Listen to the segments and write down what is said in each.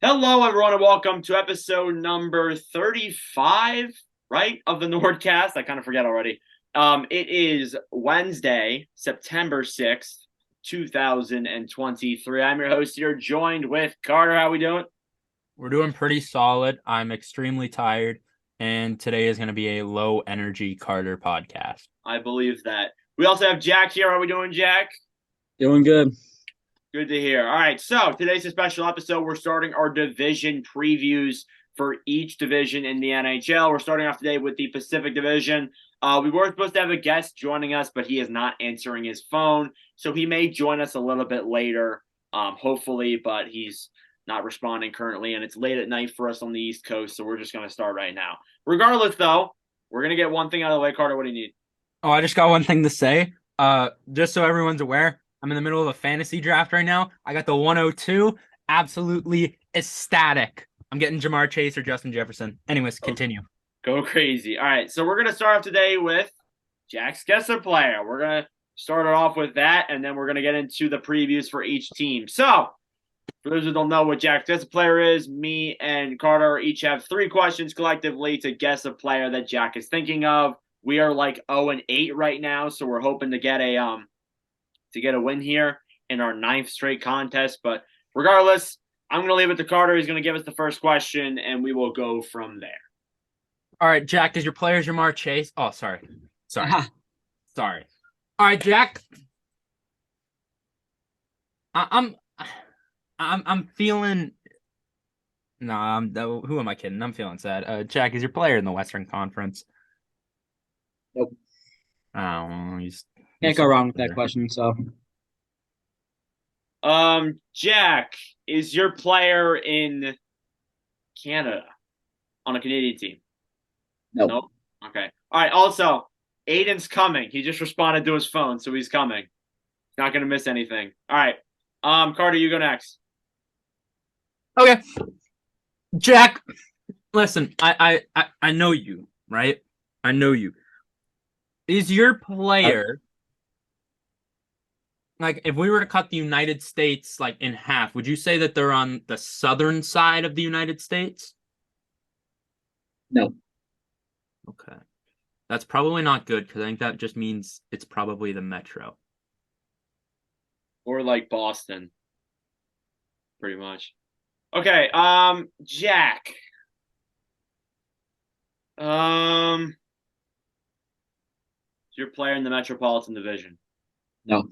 Hello, everyone, and welcome to episode number 35, right, of the NordCast. I kind of forget already. It is Wednesday, September 6th, 2023. I'm your host here, joined with Carter. How we doing? We're doing pretty solid. I'm extremely tired, and today is going to be a low energy Carter podcast. I believe that. We also have Jack here. How we doing, Jack? Doing good. Good to hear. All right, so today's a special episode. We're starting our division previews for each division in the NHL. We're starting off today with the Pacific Division. We were supposed to have a guest joining us, but he is not answering his phone, so he may join us a little bit later, hopefully, but he's not responding currently, and it's late at night for us on the East Coast, so we're just going to start right now. Regardless, though, we're going to get one thing out of the way. Carter, what do you need? Oh, I just got one thing to say. Just so everyone's aware, I'm in the middle of a fantasy draft right now. I got the 102. Absolutely ecstatic. I'm getting Jamar Chase or Justin Jefferson. Anyways, continue. Go crazy. All right, so we're going to start off today with Jack's Guess a Player. We're going to start it off with that, and then we're going to get into the previews for each team. So, for those who don't know what Jack's Guess a Player is, me and Carter each have 3 questions collectively to guess a player that Jack is thinking of. We are like 0-8 right now, so we're hoping to get a win here in our 9th straight contest. But regardless, I'm going to leave it to Carter. He's going to give us the first question, and we will go from there. All right, Jack, is your player Jamar Chase? Oh, sorry. Aha. Sorry. All right, Jack. I'm feeling. No, who am I kidding? I'm feeling sad. Jack, is your player in the Western Conference? Nope. Oh, Can't go wrong with that question. So Jack, is your player in Canada on a Canadian team? nope. Nope. Okay. All right. Also, Aiden's coming. He just responded to his phone, so he's coming. He's not going to miss anything. All right. Carter, you go next. Okay, Jack. Listen, I know you, right? I know you. Is your player like if we were to cut the United States like in half, would you say that they're on the southern side of the United States? No. Okay. That's probably not good because I think that just means it's probably the metro. Or like Boston, pretty much. Okay. Jack. Is your player in the Metropolitan Division? No.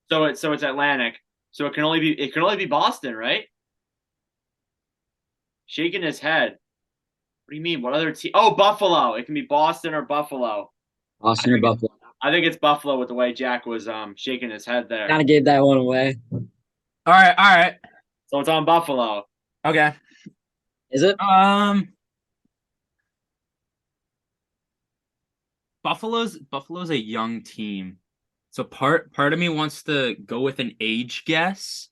So it's Atlantic. So it can only be Boston, right? Shaking his head. What do you mean? What other team? Oh, Buffalo. It can be Boston or Buffalo. I Boston or think Buffalo. I think it's Buffalo with the way Jack was shaking his head there. Kind of gave that one away. All right. So it's on Buffalo. Okay. Is it? Buffalo's a young team. So part of me wants to go with an age guess,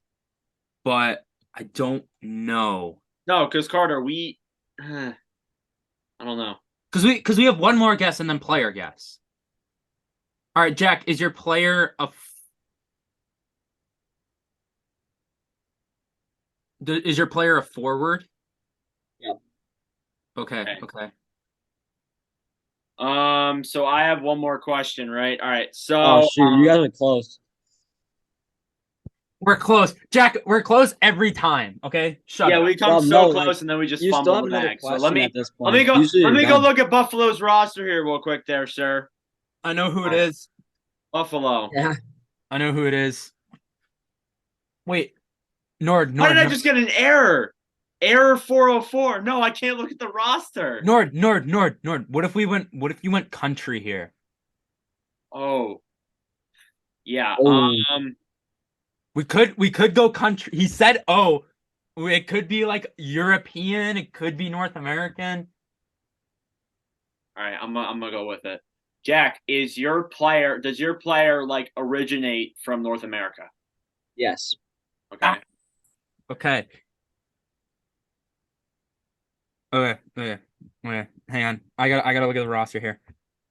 but I don't know. No, because Carter, I don't know. Because we have one more guess and then player guess. All right, Jack, is your player a forward? Yeah. Okay. Okay. So I have one more question, right? All right. Oh So shoot, you guys are close. We're close. Jack, we're close every time. Okay? Shut yeah, up. we come Well, so no, like close and then we just you still fumble have the another bag. So let question me at this let me point. go Usually let you're me go done. look at Buffalo's roster here real quick there, sir. I know who All it right. is. Buffalo. Yeah. I know who it is. Wait. Nord, How did Nord, I Nord. just get an error? Error 404. No, I can't look at the roster. Nord. What if you went country here? Oh, yeah. Oh, We could go country. He said, "Oh, it could be like European, it could be North American." All right, I'm gonna go with it. Jack, does your player like originate from North America? yes. Okay. Okay. Okay. Hang on. I gotta look at the roster here.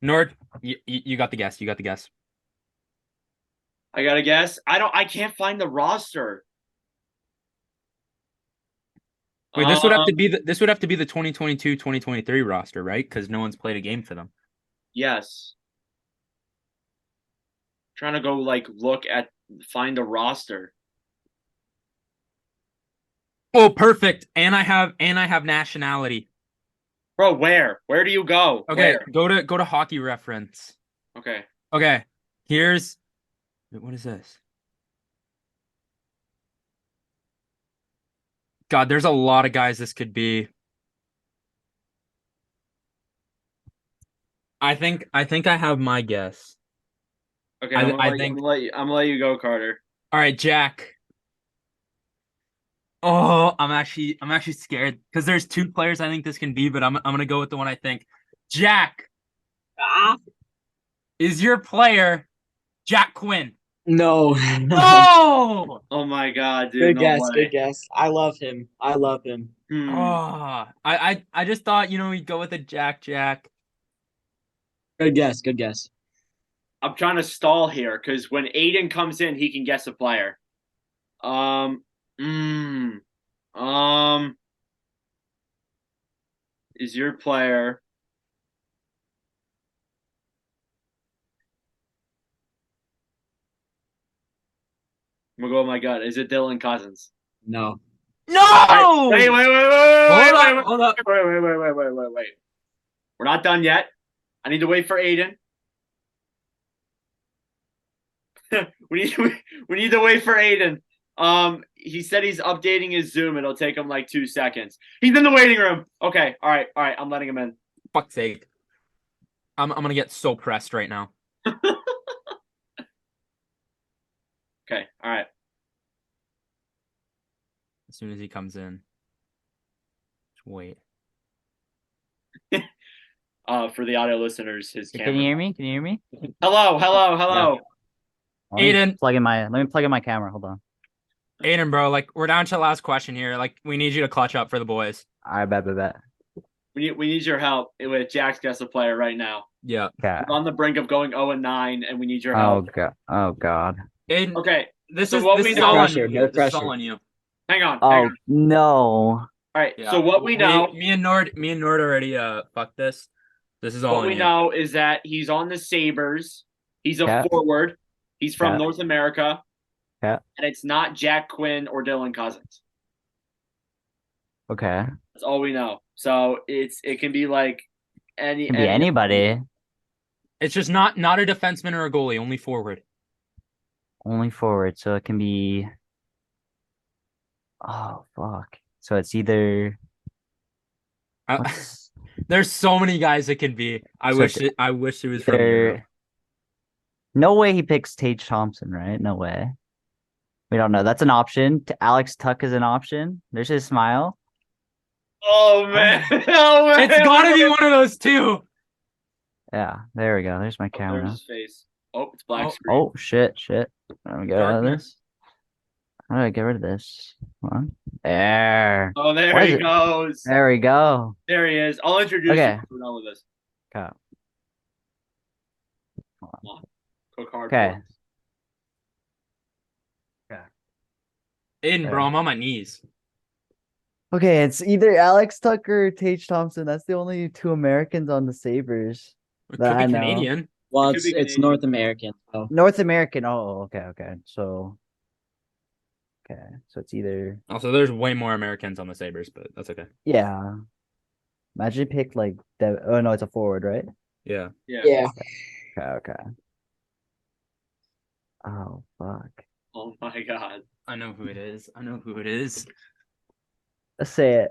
Nord, you got the guess. You got the guess. I gotta guess. I can't find the roster. Wait, this would have to be the 2022-2023 roster, right? Because no one's played a game for them. Yes. Trying to go find a roster. Oh, perfect. And I have nationality. Bro, where? Where do you go? Okay, Where? go to hockey reference. Okay. Okay. Here's what is this? God, there's a lot of guys this could be. I think I have my guess. Okay, I think I'm gonna let you go, Carter. all right, Jack. Oh, I'm actually scared because there's two players I think this can be, but I'm gonna go with the one I think. Jack, Ah, is your player Jack Quinn? no. No! Oh my god, dude. Good No guess. way. Good guess. I love him. I love him. Oh, I just thought, we'd go with a Jack. Good guess. Good guess. I'm trying to stall here because when Aiden comes in, he can guess a player. Um, mm, um, is your player? I'm gonna go with my gut. Is it Dylan Cousins? No. No! Wait. Hold up. Wait. We're not done yet. I need to wait for Aiden. we need to wait for Aiden. He said he's updating his Zoom. It'll take him like 2 seconds. He's in the waiting room. Okay, all right. I'm letting him in. Fuck's sake. I'm gonna get so pressed right now. Okay, all right. As soon as he comes in. Just wait. For the audio listeners, his camera. Can you hear me? Can you hear me? Hello. Aiden. Let me plug in my camera. Hold on. Aiden, bro, we're down to the last question here. We need you to clutch up for the boys. All right, bet. We need your help with Jack's guess a player right now. Yeah. Okay. We're on the brink of going 0-9, and we need your Oh help. god. Oh god. Aiden, Okay, this so is what this we is know- all on pressure, you. no This is all pressure. on you. hang on. Oh no. All right, Yeah. so what we know, Me and Nord already fucked this. This is all what on we you. know is that he's on the Sabres. He's a Yeah. forward. He's from Yeah. North America. Yeah. And it's not Jack Quinn or Dylan Cousins. Okay. That's all we know. So it can be like It can be anybody. It's just not a defenseman or a goalie, only forward. Only forward. So it can be. Oh fuck. So it's either. What's... There's so many guys it can be. I wish it was from Europe. No way he picks Tage Thompson, right? No way. We don't know. That's an option. Alex Tuck is an option. There's his smile. Oh man. Oh man. It's gotta be one of those two. Yeah, there we go. There's my camera. There's his face. Oh, it's black screen. Oh shit. Let me get rid of Darkness. this. How do I get rid of this? Hold on. There. Oh, there What he is it? goes. There we go. There he is. I'll introduce Okay. you. We're done with this. Okay. Cook hard. Okay. for us. Aiden, bro, I'm on my knees. Okay, it's either Alex Tucker or Tage Thompson. That's the only two Americans on the Sabres. It That could I be know. Canadian. Well, It could be it's Canadian. North American. So North American. Oh, okay. So it's either Also, there's way more Americans on the Sabres, but that's okay. yeah. Imagine you picked like oh no, it's a forward, right? Yeah. Yeah. Okay. Oh fuck. Oh my god. I know who it is. Let's say it.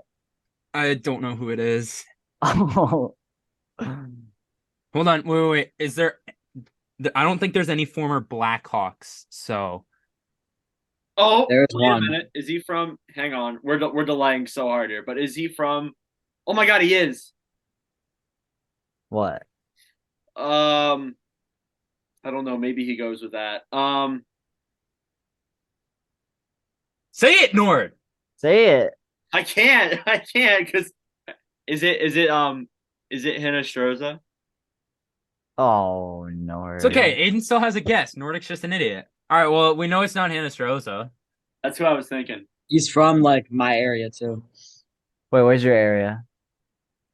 I don't know who it is. Oh. Hold on. Wait. Is there... I don't think there's any former Blackhawks, so... Oh, There's wait one. a minute. Is he from? Hang on. We're delaying so hard here. But is he from? Oh my god, he is. What? I don't know. Maybe he goes with that. Say it, Nord! Say it. I can't because is it Hinostroza? Oh no. It's okay. Aiden still has a guess. Nordic's just an idiot. All right, well, we know it's not Hinostroza. That's what I was thinking. he's from like my area too. Wait, where's your area?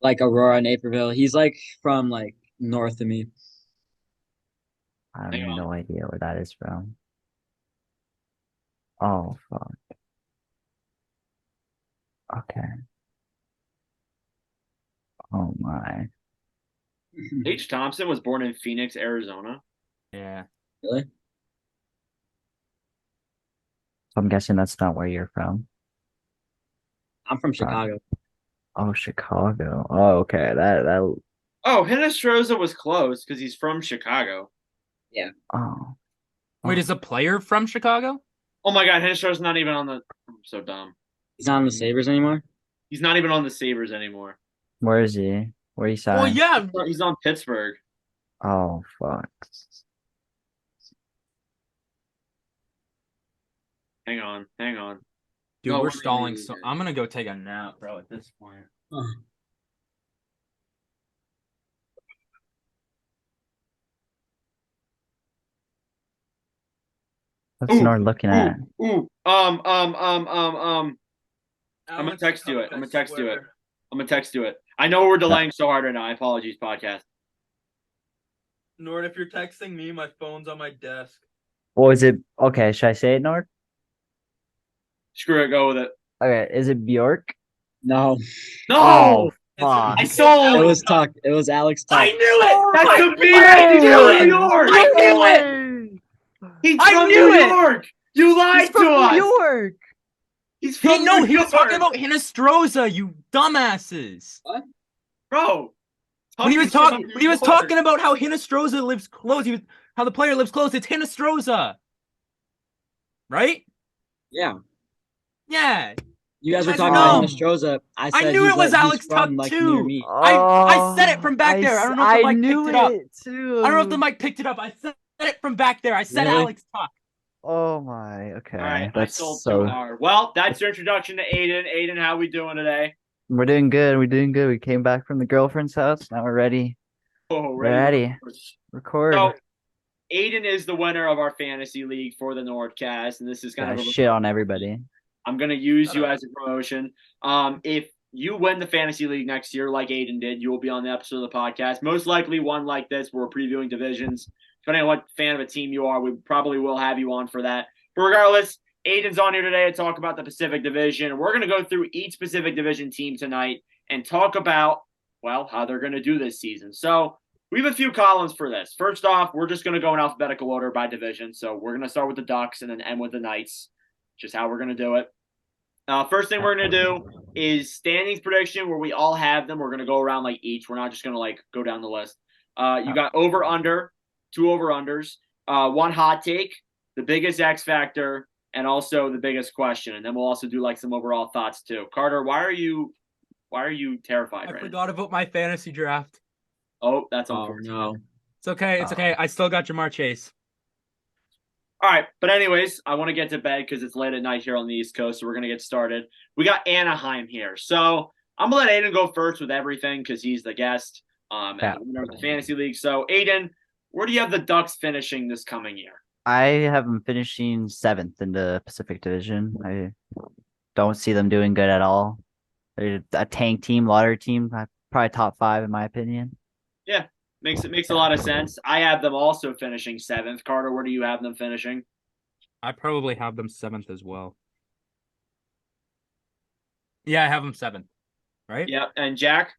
Like Aurora, Naperville. He's like from like north of me. I have Hang on. no idea where that is from. Oh, fuck. Okay. Oh my. H. Thompson was born in Phoenix, Arizona. Yeah. Really? So I'm guessing that's not where you're from. I'm from Chicago. Oh, Chicago. Oh, okay. That. Oh, Hinestroza was close because he's from Chicago. Oh. Wait, is a player from Chicago? Oh my God, Hinestroza's not even on the. I'm so dumb. He's not on the Sabres anymore. He's not even on the Sabres anymore. Where is he? Where he Well, signed? yeah. He's on Pittsburgh. Oh, fuck. Hang on. Dude, No, we're we're stalling. leaving So again. I'm gonna go take a nap, bro. At this point. Oh. What's Nord looking at? Ooh. I'm gonna text you it. I'm gonna text you it. I know we're delaying so hard right now. Apologies, podcast. Nord, if you're texting me, my phone's on my desk. Or is it okay? Should I say it, Nord? Screw it. Go with it. Okay, is it Bjork? No, No, Oh, fuck. I sold. it was Tuck. It was Alex Tuck. I knew it. That's I the knew beat. it! He's I from knew New it! York. I knew it! He's I from knew New it! York. You lied He's from to us. New York. He's from No, New he was talking York. about Hinestroza, you dumbasses. Bro. When he was Tuck talking, is when he was from New York. talking about how Hinestroza lives close, how the player lives close. It's Hinestroza, right? Yeah, Yeah, you guys were That's talking about dumb. Hinestroza. I I said knew he's it was like, Alex he's from Tuck like near too. me. I said it from back there. I don't know if the I mic knew picked it up. too. I don't know if the mic picked it up. I said it from back there. I said Really? Alex Tuck. Oh my. Okay, All right, I that's sold so. too hard. Well, that's your introduction to Aiden. Aiden, how we doing today? We're doing good. We're doing good. We came back from the girlfriend's house. Now we're ready. Oh, Ready. Record. So, Aiden is the winner of our fantasy league for the NordCast, and this is kind Gotta of a shit on everybody. I'm gonna use Shut you up. as a promotion. If you win the fantasy league next year, like Aiden did, you will be on the episode of the podcast. Most likely one like this, where we're previewing divisions. Depending on what fan of a team you are, we probably will have you on for that. But regardless, Aiden's on here today to talk about the Pacific Division. We're gonna go through each Pacific Division team tonight and talk about, well, how they're gonna do this season. So we have a few columns for this. First off, we're just gonna go in alphabetical order by division. So we're gonna start with the Ducks and then end with the Knights. Just how we're gonna do it. First thing we're going to do is standings prediction where we all have them. We're going to go around like each. We're not just going to like go down the list. You got over under, 2 over unders, 1 hot take, the biggest X factor, and also the biggest question. And then we'll also do like some overall thoughts too. Carter, why are you terrified I right now? forgot about my fantasy draft. Oh, that's Oh unfortunate. no. It's okay. It's okay. I still got Jamar Chase. All right, but anyways, I want to get to bed because it's late at night here on the East Coast, so we're gonna get started. We got Anaheim here, so I'm gonna let Aiden go first with everything because he's the guest, and the winner of the fantasy league. So, Aiden, where do you have the Ducks finishing this coming year? I have them finishing 7th in the Pacific Division. I don't see them doing good at all. They're a tank team, lottery team, probably top 5 in my opinion. Yeah, makes a lot of sense. I have them also finishing 7th. Carter, where do you have them finishing? I probably have them 7th as well. Yeah, I have them 7th. Right? Yeah, and Jack?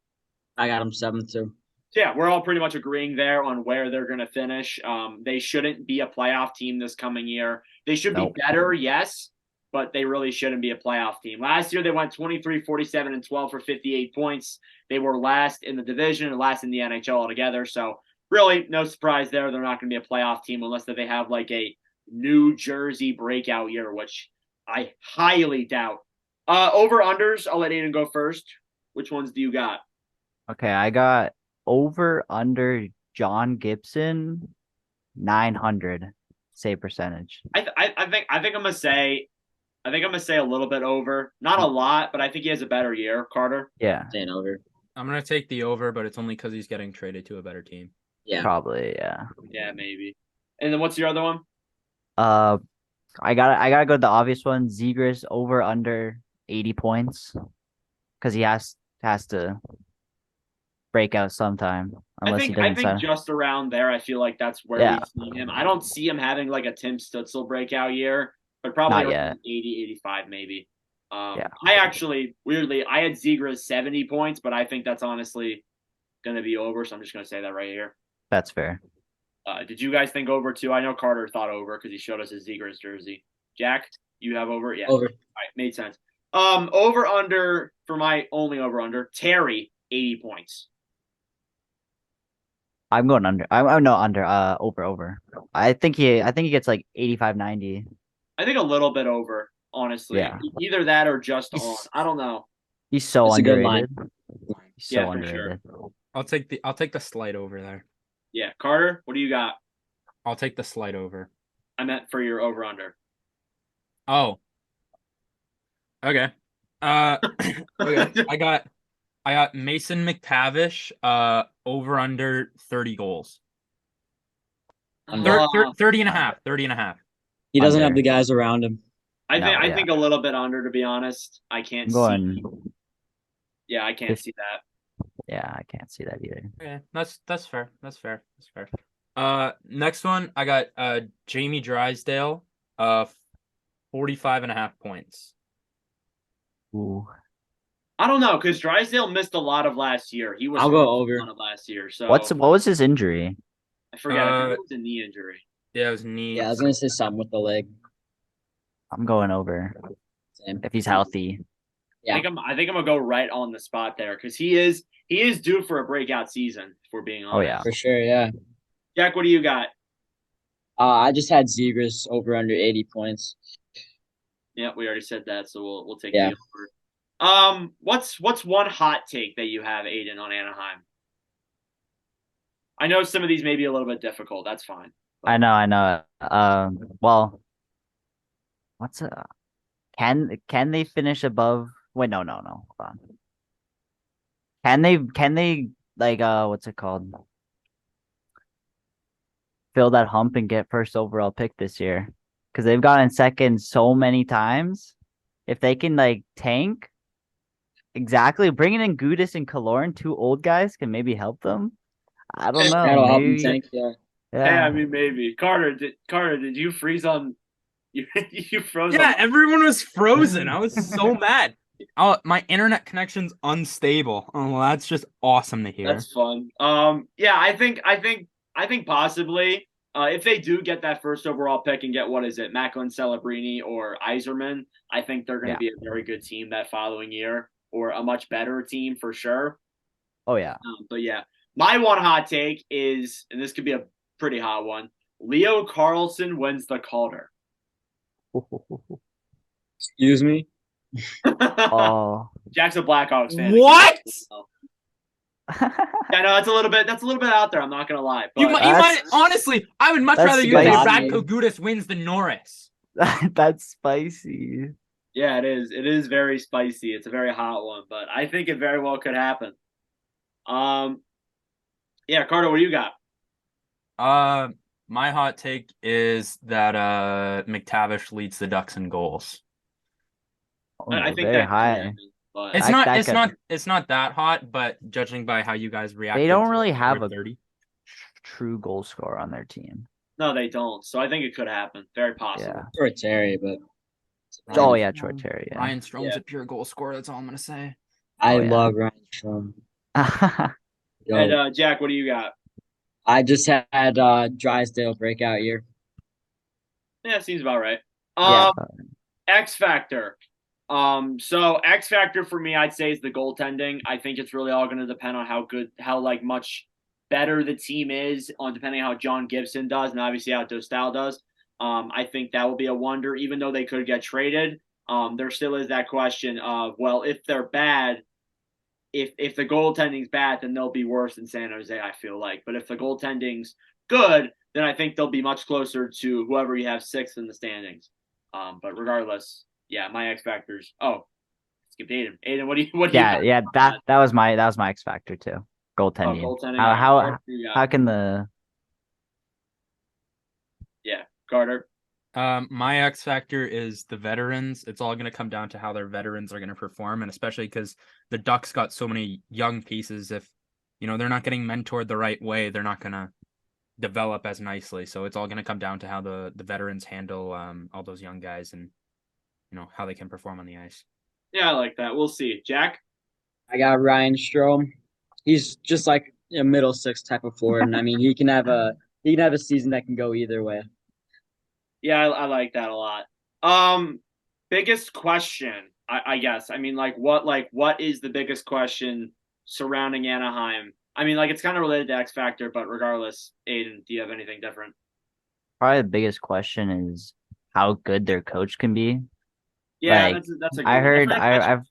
I got him 7th too. So yeah, we're all pretty much agreeing there on where they're going to finish. They shouldn't be a playoff team this coming year. They should Nope. be better, yes, but they really shouldn't be a playoff team. Last year, they went 23, 47, and 12 for 58 points. They were last in the division and last in the NHL altogether. So really, no surprise there. They're not going to be a playoff team unless that they have like a New Jersey breakout year, which I highly doubt. Over-unders, I'll let Aiden go first. Which ones do you got? Okay, I got over under John Gibson 900 save percentage. I think I'm gonna say a little bit over, not a lot, but I think he has a better year. Carter. Yeah, Staying over. I'm gonna take the over, but it's only because he's getting traded to a better team. Yeah. probably, yeah. Yeah, maybe. And then what's your other one? I gotta go to the obvious one. Zegras over under 80 points. because he has to break out sometime unless he I doesn't think sign. just around there, I feel like that's where Yeah. we see him. I don't see him having like a Tim Stutzel breakout year, but probably Not around yet. 80, 85 maybe. Yeah. I actually, weirdly, I had Zegras 70 points, but I think that's honestly going to be over, so I'm just going to say that right here. That's fair. Did you guys think over too? I know Carter thought over because he showed us his Zegras jersey. Jack, you have over? Yeah. Over. All right, made sense. Over under for my only over under. Terry, 80 points. I'm going under. I'm no under. Over. I think he gets like 85, 90. I think a little bit over, honestly. Yeah. Either that or just He's- on. I don't know. He's so That's a good line. underrated. He's so Yeah, for underrated. I'll take the slight over there. Yeah, Carter, what do you got? I'll take the slight over. I meant for your over under. Oh. Okay. Okay. I got Mason McTavish over under 30 goals. Under. 30 and a half. 30 and a half. He doesn't have Under. the guys around him. I think a little bit under, to be honest. I can't I'm going. see. Yeah, I can't see that. Yeah, I can't see that either. Okay, that's fair. That's fair. Next one, I got Jamie Drysdale, 45 and a half points. Ooh. I don't know, because Drysdale missed a lot of last year. He was I'll go over. a lot of last year. So What was his injury? I forget. I think it was a knee injury. Yeah, it was knee. Yeah, I was gonna say something with the leg. I'm going over Same. if he's healthy. Yeah. I think I'm gonna go right on the spot there because he is due for a breakout season, if we're being honest. Oh yeah. For sure, yeah. Jack, what do you got? I just had Zegras over under 80 points. Yeah, we already said that, so we'll take Yeah. the over. What's one hot take that you have, Aiden, on Anaheim? I know some of these may be a little bit difficult. That's fine. I know. Well, what's can they finish above? Wait, no. Hold on. Can they like what's it called? Fill that hump and get first overall pick this year? Because they've gotten second so many times. If they can like tank, exactly, bringing in Gudis and Kaloran, two old guys, can maybe help them. I don't know. That'll help him Maybe. tank, yeah. Yeah, Yeah. I mean maybe. Carter, did you freeze on? You froze. Yeah, on... everyone was frozen. I was so mad. Oh, my internet connection's unstable. Oh, well, that's just awesome to hear. That's fun. Yeah, I think possibly if they do get that first overall pick and get Macklin, Celebrini, or Yzerman, I think they're going to be a very good team that following year, or a much better team for sure. Oh yeah. But yeah, my one hot take is, and this could be a pretty hot one: Leo Carlson wins the Calder. Excuse me. Oh. Jack's a Blackhawks fan. What? Yeah, no, that's a little bit out there. I'm not gonna lie. But You might honestly, I would much That's rather you say spicy. Radko Gudas wins than Norris. That's spicy. yeah, it is. It is very spicy. It's a very hot one, but I think it very well could happen. Yeah, Carter, what do you got? My hot take is that McTavish leads the Ducks in goals. Oh, I think very that could high. happen, but It's that it's not that hot, but judging by how you guys react, They don't really have a 30. true goal scorer on their team. no, they don't. So I think it could happen. Very possible. Yeah. For Terry, but Oh yeah, Troy Terry. Yeah. Ryan Strome's Yeah. a pure goal scorer. That's all I'm gonna say. I Oh, yeah. love Ryan Strom. Yo, And Jack, what do you got? I just had Drysdale breakout year. Yeah, seems about right. Yeah. X Factor. So X Factor for me, I'd say, is the goaltending. I think it's really all going to depend on how much better the team is, on depending on how John Gibson does, and obviously how Dostal does. I think that will be a wonder, even though they could get traded. There still is that question of, well, if they're bad, if the goaltending's bad, then they'll be worse than San Jose, I feel like. But if the goaltending's good, then I think they'll be much closer to whoever you have sixth in the standings. But regardless, yeah, my X Factors. Oh, skip Aiden. Aiden, what do you Yeah. got? That was my X factor too. Goaltending. Goaltending. How You got? how can the Yeah, Carter. My X factor is the veterans. It's all going to come down to how their veterans are going to perform, and especially because the Ducks got so many young pieces. If they're not getting mentored the right way, they're not going to develop as nicely. So it's all going to come down to how the veterans handle all those young guys and how they can perform on the ice. Yeah, I like that. We'll see. Jack? I got Ryan Strome. He's just like a middle six type of forward, and I mean he can have a season that can go either way. Yeah, I like that a lot. Biggest question, I guess. I mean, what is the biggest question surrounding Anaheim? I mean, it's kind of related to X Factor, but regardless, Aiden, do you have anything different? Probably the biggest question is how good their coach can be. Yeah, Like, that's a good I heard, one.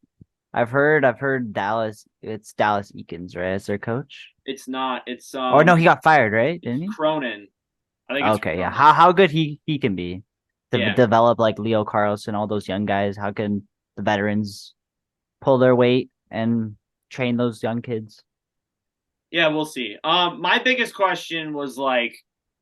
I've heard Dallas. It's Dallas Eakins, right? As their coach. It's not. It's Or no, he got fired, right? Didn't he? Cronin. I think it's Okay, Cronin. yeah. How good he can be to Yeah. develop like Leo Carlson, all those young guys. How can the veterans pull their weight and train those young kids? Yeah, we'll see. My biggest question was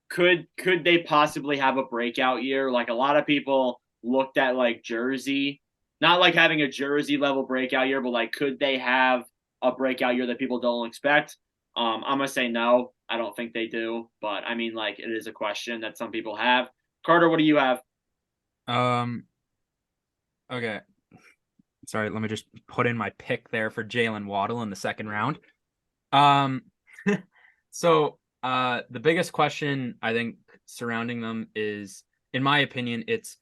could they possibly have a breakout year? Like a lot of people looked at Jersey, not having a Jersey level breakout year, but could they have a breakout year that people don't expect? I'm gonna say no. I don't think they do, but I mean, it is a question that some people have. Carter, what do you have? Okay. Sorry, let me just put in my pick there for Jalen Waddle in the second round. So the biggest question I think surrounding them is, in my opinion, it's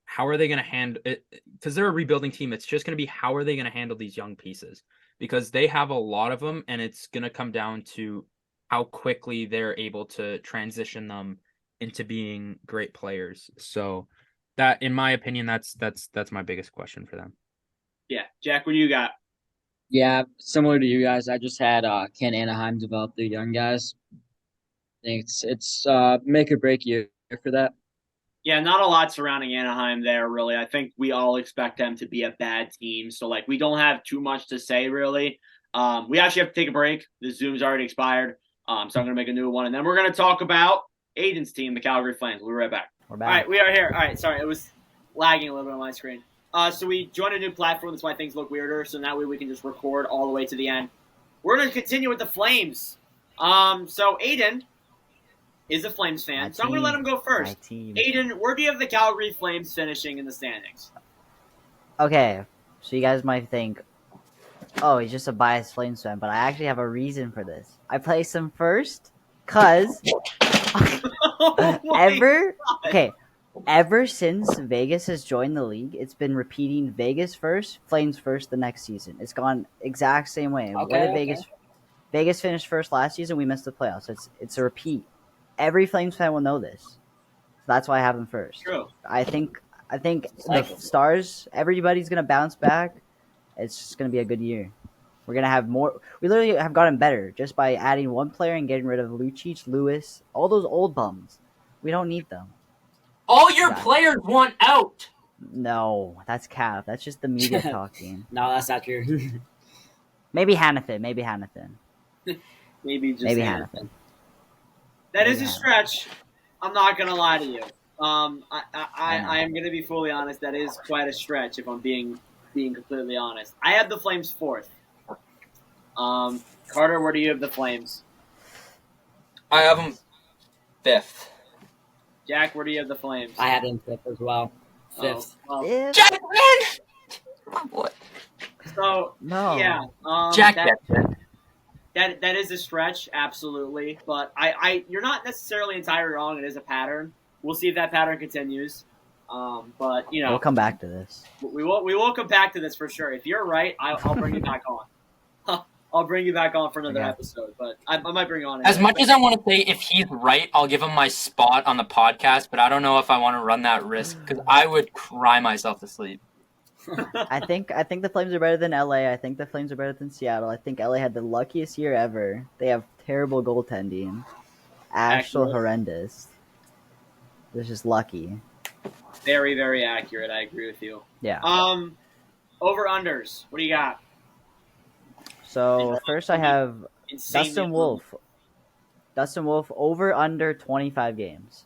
how are they going to handle it? Because they're a rebuilding team. It's just going to be how are they going to handle these young pieces? Because they have a lot of them, and it's going to come down to how quickly they're able to transition them into being great players. So that, in my opinion, that's my biggest question for them. Yeah, Jack, what do you got? Yeah, similar to you guys, I just had can Anaheim develop the young guys? I think it's make or break year for that. Yeah, not a lot surrounding Anaheim there, really. I think we all expect them to be a bad team. So, we don't have too much to say, really. We actually have to take a break. The Zoom's already expired. So I'm going to make a new one. And then we're going to talk about Aiden's team, the Calgary Flames. We'll be right back. We're back. All right, we are here. All right, sorry. It was lagging a little bit on my screen. So we joined a new platform. That's why things look weirder. So that way we can just record all the way to the end. We're going to continue with the Flames. So Aiden is a Flames fan, so I'm going to let him go first. Aiden, where do you have the Calgary Flames finishing in the standings? Okay, so you guys might think, oh, he's just a biased Flames fan, but I actually have a reason for this. I placed him first because ever since Vegas has joined the league, it's been repeating Vegas first, Flames first the next season. It's gone exact same way. Vegas finished first last season. We missed the playoffs. It's a repeat. Every Flames fan will know this. So that's why I have them first. True. I think the Stars, everybody's gonna bounce back. It's just gonna be a good year. We're gonna have more. We literally have gotten better just by adding one player and getting rid of Lucic, Lewis, all those old bums. We don't need them. All your players want out. No, that's cap. That's just the media talking. No, that's not true. Maybe Hannafin. Maybe Hannafin. That is a stretch. I'm not gonna lie to you. I am gonna be fully honest. That is quite a stretch. If I'm being completely honest, I have the Flames fourth. Carter, where do you have the Flames? I have them fifth. Jack, where do you have the Flames? I had them fifth as well. Fifth. Oh, well, Jack, man! Oh, boy. So No. yeah, Jack, that is a stretch, absolutely. But you're not necessarily entirely wrong. It is a pattern. We'll see if that pattern continues. But we'll come back to this. We will come back to this for sure. If you're right, I'll bring you back on. I'll bring you back on for another episode. But I might bring you on. As much as I want to say if he's right, I'll give him my spot on the podcast. But I don't know if I want to run that risk because I would cry myself to sleep. I think the Flames are better than LA. I think the Flames are better than Seattle. I think LA had the luckiest year ever. They have terrible goaltending. Actual horrendous. They're just lucky. Very, very accurate. I agree with you. Yeah. Over unders. What do you got? So first I have Dustin Wolf. Dustin Wolf over under 25 games.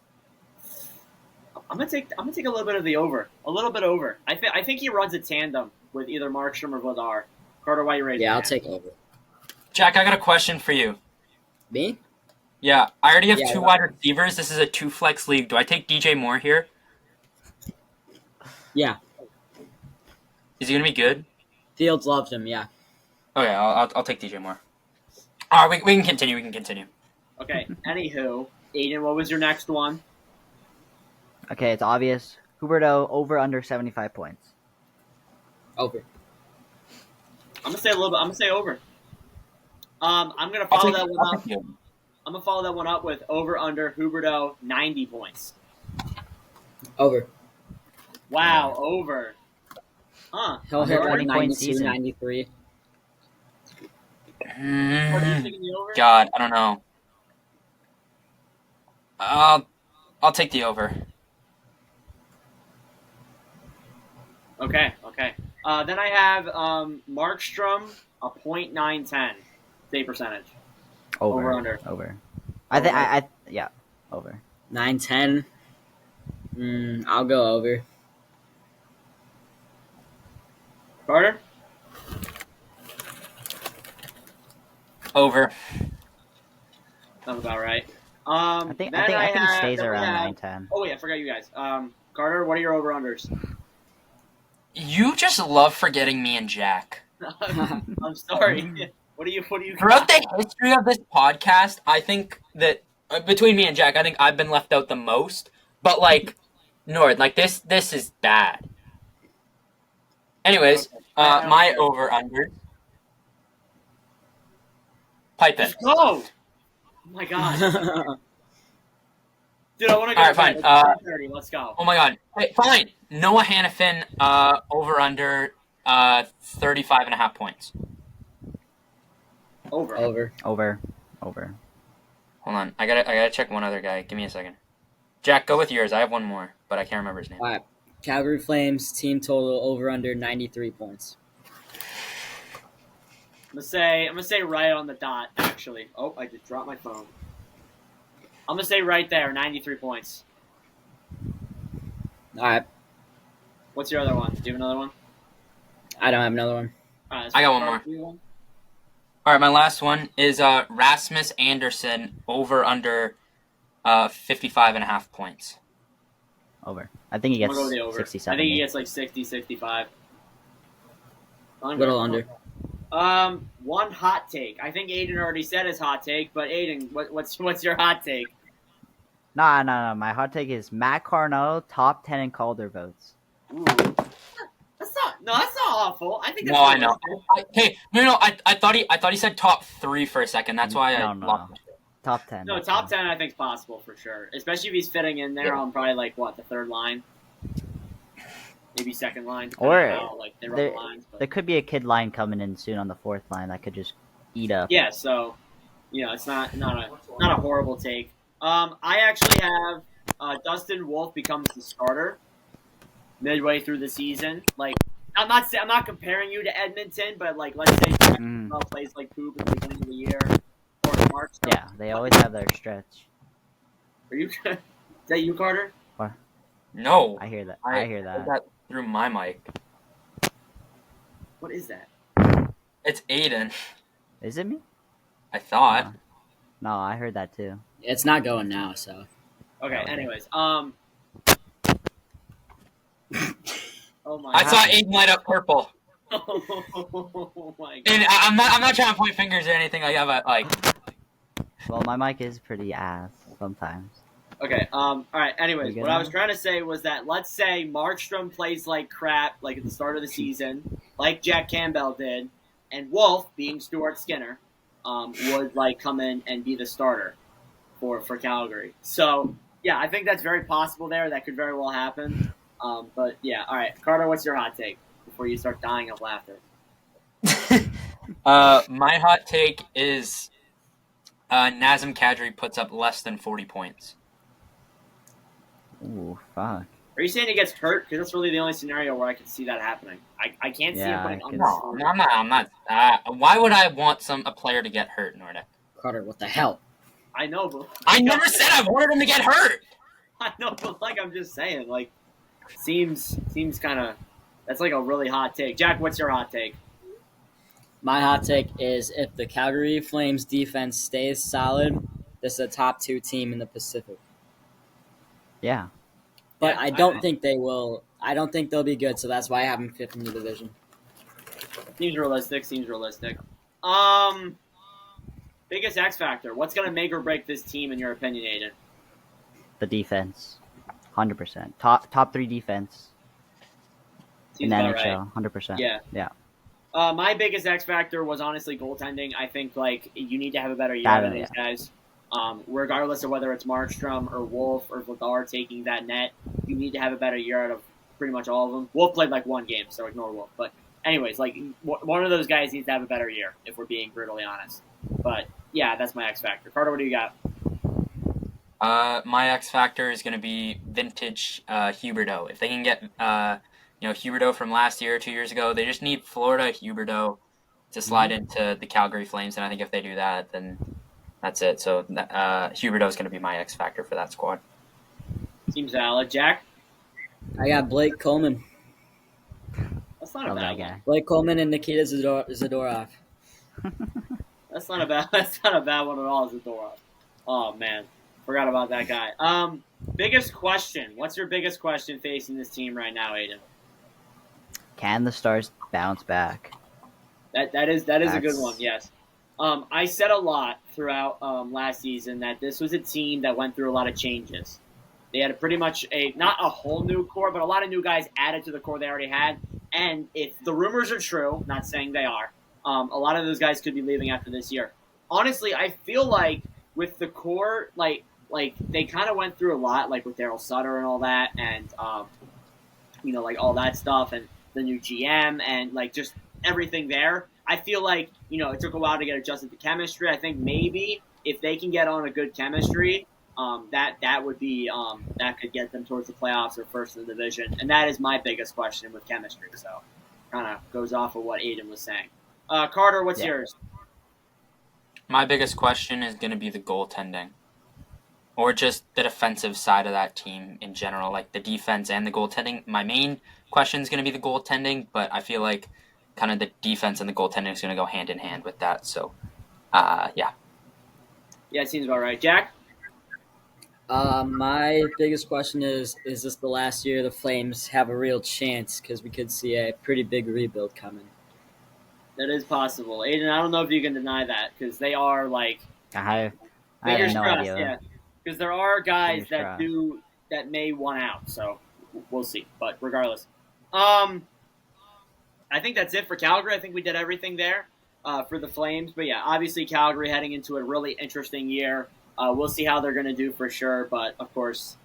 I'm gonna take a little bit of the over. A little bit over. I think he runs a tandem with either Markstrom or Vladar. Carter, why you raising? Yeah, I'll that? take over. Jack, I got a question for you. Me? Yeah, I already have Yeah, 2 yeah. wide receivers. This is a 2-flex league. Do I take DJ Moore here? Yeah. Is he gonna be good? Fields loves him. Yeah. Okay, I'll take DJ Moore. All right, we can continue. We can continue. Okay. Anywho, Aiden, what was your next one? Okay, it's obvious. Huberto over under 75 points. Over. I'm gonna say a little bit. I'm gonna say over. I'm gonna I'll follow take- that one I'll up. take the over. I'm gonna follow that one up with over under Huberto 90 points. Over. Wow, over. Huh? He'll hit like 20 point 92, season. 93. What are you Mm, taking the over? God, I don't know. I'll take the over. Okay. Then I have Markstrom a .910 save percentage. Over, under. Over. I think I yeah, over. 9-10. I'll go over. Carter. Over. Sounds about right. I think he stays around 9-10. Oh wait, I forgot you guys. Carter, what are your over unders? You just love forgetting me and Jack. I'm sorry. What do you Throughout the history of this podcast, I think that between me and Jack, I think I've been left out the most. But like, Nord, like this is bad. Anyways, my over under. Pipe it. Let's go! Oh my god. Dude, I want to go. All right, fine. It's 10:30. Let's go. Oh my god. Wait, fine. Noah Hannafin, over under 35.5 points. Over. Over. Over. Hold on. I gotta check one other guy. Give me a second. Jack, go with yours. I have one more, but I can't remember his name. All right. Calgary Flames team total over under 93 points. I'm gonna say right on the dot. Actually, oh, I just dropped my phone. I'm gonna say right there, 93 points. All right. What's your other one? Do you have another one? I don't have another one. All right, I got one more. All right, my last one is Rasmus Anderson over under 55.5 points. Over. I think he I'm gets gonna go with the over. 60, I think he 70. gets like 60, 65. Little under. One hot take. I think Aiden already said his hot take, but Aiden, what's your hot take? No. My hot take is Matt Carnell top 10 in Calder votes. Ooh. That's not awful. I think that's No, I know. Hey, no. I thought he said top 3 for a second. That's why I No. lost it. Top 10. No, top 10 I think is possible for sure. Especially if he's fitting in there on probably like the third line. Maybe second line. Or they run there- the lines. But... There could be a kid line coming in soon on the fourth line that could just eat up. Yeah, so it's not a horrible take. I actually have Dustin Wolf becomes the starter midway through the season. Like I'm not comparing you to Edmonton, but like let's say Jacksonville plays like poop at the beginning of the year or March. Yeah, they always have their stretch. Are you? Is that you, Carter? No. I hear that. I I hear heard that. that through my mic. What is that? It's Aiden. Is it me? I thought. No, I heard that too. It's not going now, so. Okay. Okay. Anyways, Oh my! I God. saw Aiden light up purple. Oh my God! And I'm not trying to point fingers or anything like that, but like Well, my mic is pretty ass sometimes. Okay. All right. Anyways, You what good I now? was trying to say was that let's say Markstrom plays like crap, like at the start of the season, like Jack Campbell did, and Wolf, being Stuart Skinner, would like come in and be the starter for Calgary. So yeah, I think that's very possible there. That could very well happen. But yeah, all right, Carter, what's your hot take before you start dying of laughter? my hot take is Nazem Kadri puts up less than 40 points. Ooh, fuck. Are you saying he gets hurt? Because that's really the only scenario where I can see that happening. I can't see him Yeah, putting I can under. No, I'm not. Why would I want a player to get hurt, Nordic? Carter, what the hell? I know, but I never said I wanted him to get hurt. I know, but like I'm just saying, like seems kind of that's like a really hot take. Jack, what's your hot take? My hot take is if the Calgary Flames defense stays solid, this is a top 2 team in the Pacific. Yeah. But Yeah, I don't think they will. I don't think they'll be good, so that's why I have them 5th in the division. Seems realistic. Biggest X factor. What's gonna make or break this team in your opinion, Aiden? The defense. 100%. Top 3 defense in Seems the about NHL. right. 100%. Yeah. Yeah. My biggest X factor was honestly goaltending. I think like you need to have a better year That, than these guys. Regardless of whether it's Markstrom or Wolf or Vladar taking that net, you need to have a better year out of pretty much all of them. Wolf played like 1 game, so ignore Wolf. But anyways, like one of those guys needs to have a better year, if we're being brutally honest. But yeah, that's my X factor. Carter, what do you got? My X factor is going to be vintage Huberdeau. If they can get Huberdeau from last year or 2 years ago, they just need Florida Huberdeau to slide into the Calgary Flames, and I think if they do that, then that's it. So Huberdeau is going to be my X factor for that squad. Seems valid. Jack? I got Blake Coleman. That's not a Love bad that one. guy. Blake Coleman and Nikita Zadorov. That's not a bad one at all, Zadorov. Oh man. Forgot about that guy. Biggest question. What's your biggest question facing this team right now, Aiden? Can the Stars bounce back? That is a good That's- one. Yes. I said a lot throughout last season that this was a team that went through a lot of changes. They had pretty much not a whole new core, but a lot of new guys added to the core they already had. And if the rumors are true, not saying they are, a lot of those guys could be leaving after this year. Honestly, I feel like with the core, like they kind of went through a lot, like with Daryl Sutter and all that, and like all that stuff, and the new GM, and like just everything there. I feel like it took a while to get adjusted to chemistry. I think maybe if they can get on a good chemistry, that would be that could get them towards the playoffs or first in the division, and that is my biggest question with chemistry. So, kind of goes off of what Aiden was saying. Carter, what's yours? My biggest question is going to be the goaltending, or just the defensive side of that team in general, like the defense and the goaltending. My main question is going to be the goaltending, but I feel like kind of the defense and the goaltending is going to go hand in hand with that. So, yeah. Yeah, it seems about right. Jack? My biggest question is this the last year the Flames have a real chance? Because we could see a pretty big rebuild coming. That is possible. Aiden, I don't know if you can deny that, because they are like I fingers have no crossed, idea. yeah. Because there are guys Fingers that may want out, so we'll see. But regardless, I think that's it for Calgary. I think we did everything there for the Flames. But yeah, obviously Calgary heading into a really interesting year. We'll see how they're going to do for sure. But of course,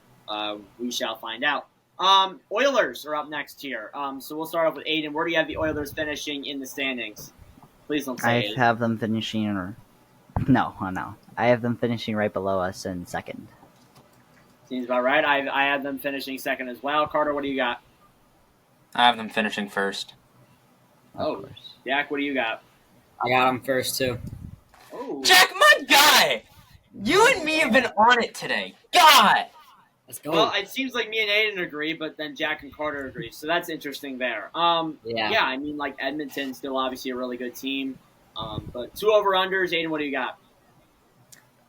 we shall find out. Oilers are up next here. So we'll start off with Aiden. Where do you have the Oilers finishing in the standings? Please don't say I Aiden. have them finishing. No. I have them finishing right below us in second. Seems about right. I have them finishing second as well. Carter, what do you got? I have them finishing first. Of course. Jack, what do you got? I got them first too. Oh, Jack, my guy! You and me have been on it today. God! Let's go. well, it seems like me and Aiden agree, but then Jack and Carter agree, so that's interesting there. Yeah. I mean, like Edmonton's still obviously a really good team, but 2 over-unders. Aiden, what do you got?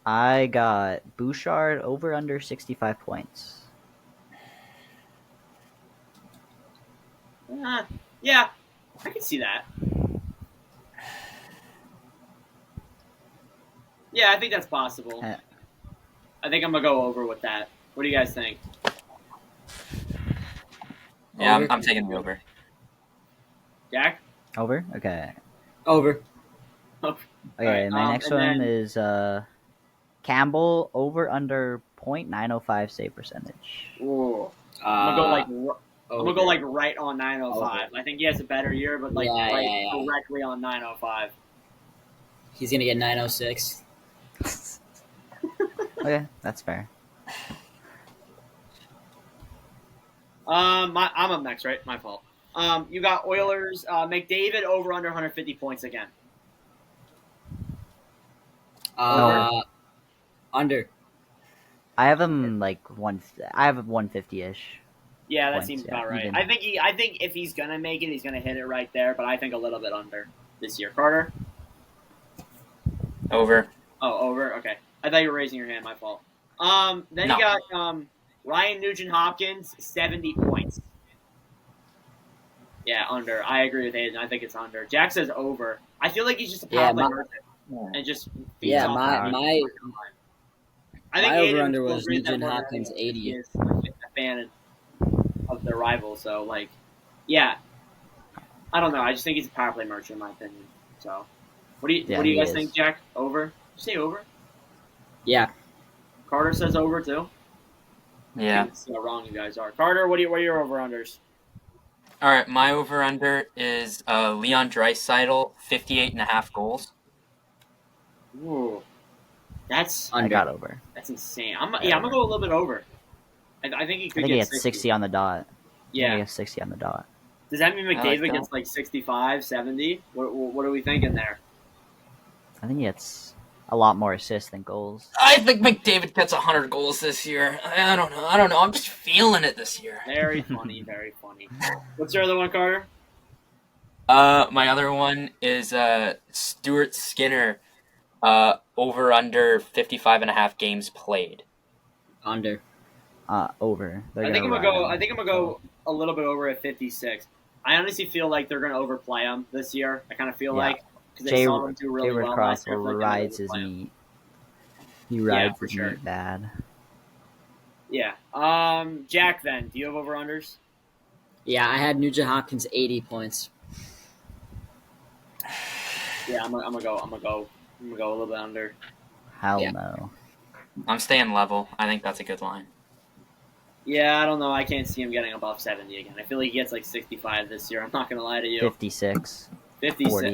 I got Bouchard over under 65 points. Yeah, I can see that. Yeah, I think that's possible. I think I'm gonna go over with that. What do you guys think? Yeah, Over. I'm taking the over. Jack? Over? Okay. Over. Okay, Alright, my next and one then- is Campbell over under .905 save percentage. Ooh. I'm gonna go like over. right on 905. I think he has a better year, but like Yeah. directly on 905. He's gonna get 906. Okay, that's fair. I'm up next, right? My fault. You got Oilers. McDavid over under 150 points again. Under. I have him like I have 150-ish. Yeah, that Points, seems yeah, about right. even. I think if he's gonna make it, he's gonna hit it right there. But I think a little bit under this year. Carter. Over. Oh, over. Okay, I thought you were raising your hand. My fault. Then No. you got Ryan Nugent Hopkins, 70 points. Yeah, under. I agree with Aiden. I think it's under. Jack says over. I feel like he's just a power Yeah, play my- merchant and just feeds Yeah, off my that. my I think my Aiden over-under will was agree with that Nugent more. Hopkins, I think 80. He is like, a fan of their rival, so like, yeah. I don't know. I just think he's a power play merchant in my opinion. So, what do you Yeah, what do you he guys is. think, Jack? Over? Did you say over? Yeah, Carter says over too. Yeah. See how wrong you guys are. Carter, what are your over unders? All right, my over/under is Leon Draisaitl, 58.5 goals. Ooh, that's I under. got over. that's insane. I'm gonna go a little bit over. I think he I could think he get gets 60 on the dot. I think he Yeah. gets 60 on the dot. Does that mean I like McDavid that. gets like 65, 70? What are we thinking there? I think he gets a lot more assists than goals. I think McDavid gets 100 goals this year. I don't know. I'm just feeling it this year. Very funny, very funny. What's your other one, Carter? My other one is Stuart Skinner, over under 55.5 games played. Under. Over. They're I think I'm gonna gonna go. ride him. I think I'm gonna go a little bit over at 56. I honestly feel like they're gonna overplay him this year. I kind of feel Yeah. like because they saw him do really Jay well Cross last year. I feel like they're gonna rides his overplay him. meat. He rides for his sure. meat bad. Yeah. Jack, then do you have over unders? Yeah, I had Nugent Hopkins 80 points. Yeah, I'm gonna go a little bit under. Hell Yeah. no. I'm staying level. I think that's a good line. Yeah, I don't know. I can't see him getting above 70 again. I feel like he gets like 65 this year. I'm not gonna lie to you. 56. 56. 40.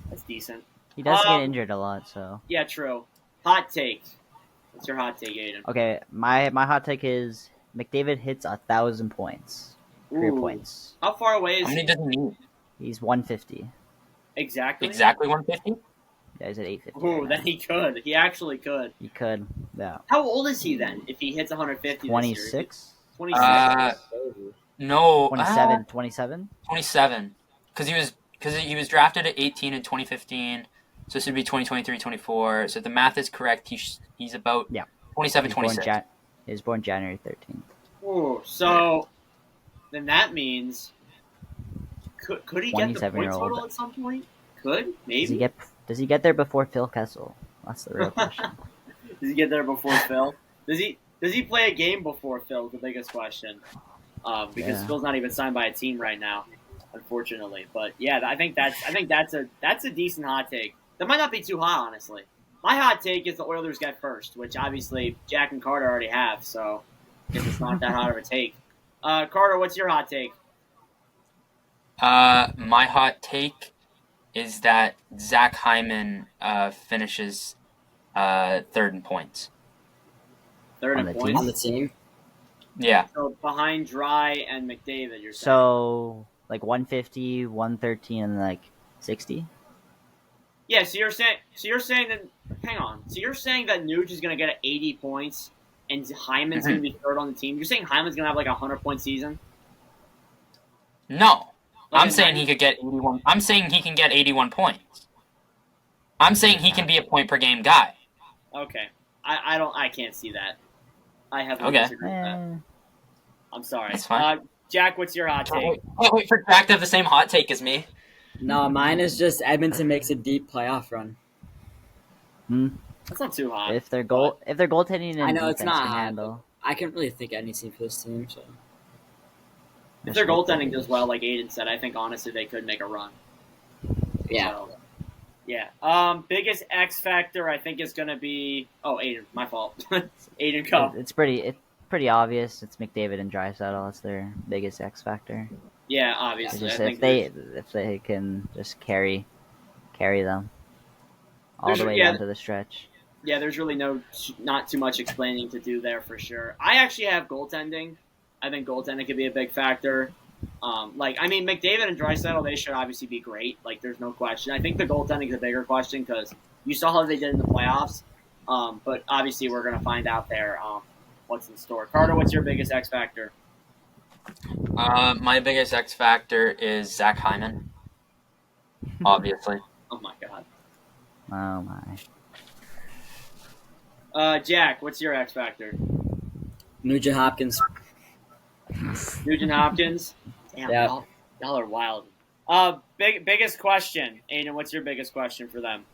That's decent. He does Um, get injured a lot, so. Yeah, true. Hot take. What's your hot take, Aiden? Okay, my hot take is McDavid hits 1,000 points. Career Ooh. points. How far away How is many he? does he need? He's 150. Exactly. Exactly 150? Yeah, he's at 850. Ooh, right then now. he could. He actually could. He could. Yeah. How old is he then? If he hits 150 26? this year? 26. No. 27? 27? 27. Because he was drafted at 18 in 2015. So this would be 2023, 24. So if the math is correct, he's about Yeah. 27, He was 26. he was born January 13th. Ooh, so then that means could he get the point 27-year-old. total at some point? Could maybe. Does he get there before Phil Kessel? That's the real question. Does he get there before Phil? Does he play a game before Phil? The biggest question. Because Yeah. Phil's not even signed by a team right now, unfortunately. But yeah, I think that's a decent hot take. That might not be too hot, honestly. My hot take is the Oilers get first, which obviously Jack and Carter already have, so I guess it's not that hot of a take. Carter, what's your hot take? My hot take is that Zach Hyman finishes third in points. Third On in the points. On the team. Yeah. So behind Dry and McDavid, you're saying. So, like 150, 113, and like 60? Yeah, so you're saying that hang on. So you're saying that Nuge is gonna get 80 points and Hyman's gonna be third on the team. You're saying Hyman's gonna have like a 100-point season? No. Like I'm a saying 90 he could get 81. I'm saying he can get 81 points. I'm saying he can be a point per game guy. Okay. I can't see that. I have to Okay. disagree with that. Eh, I'm sorry. That's fine. Jack, what's your hot take? Wait for Jack to have the same hot take as me. No, mine is just Edmonton makes a deep playoff run. That's not too hot. if their goaltending and I know it's defense not can hot, handle. I can't really think of anything for this team. So If their goaltending does well, like Aiden said, I think honestly they could make a run. yeah, So, yeah. Biggest X factor I think is gonna be Aiden, my fault. Aiden go. It's pretty obvious. It's McDavid and Draisaitl. That's their biggest X factor. Yeah, It's obviously. just I think if they can just carry them all There's- the way yeah. down to the stretch. yeah, there's really not too much explaining to do there for sure. I actually have goaltending. I think goaltending could be a big factor. McDavid and Draisaitl, they should obviously be great. Like, there's no question. I think the goaltending is a bigger question because you saw how they did in the playoffs. But obviously, we're going to find out there what's in store. Carter, what's your biggest X factor? My biggest X factor is Zach Hyman. Obviously. Oh my God. Oh my. Jack, what's your X factor? Nugent Hopkins. Nugent Hopkins. Damn, Yeah. y'all are wild. Biggest question, Aiden. What's your biggest question for them?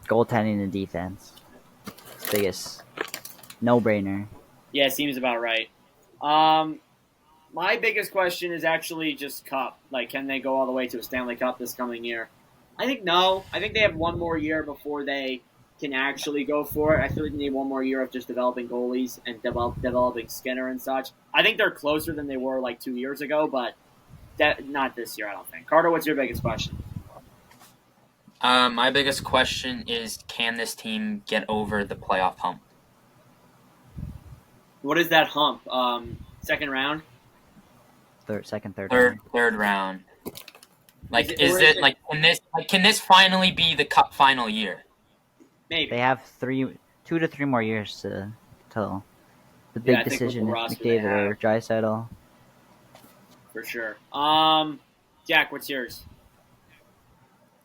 Goaltending and defense. It's biggest. No brainer. Yeah, seems about right. My biggest question is actually just Cup. Like, can they go all the way to a Stanley Cup this coming year? I think no. I think they have one more year before they can actually go for it. I feel like they need one more year of just developing goalies and developing Skinner and such. I think they're closer than they were like 2 years ago, but not this year, I don't think. Carter, what's your biggest question? My biggest question is, can this team get over the playoff hump? What is that hump? Second round? Third round. Like, Is it- can this finally be the Cup final year? Maybe. They have 2 to 3 more years till the big I think with the decision. roster they McDavid or have. Draisaitl. For sure. Jack, what's yours?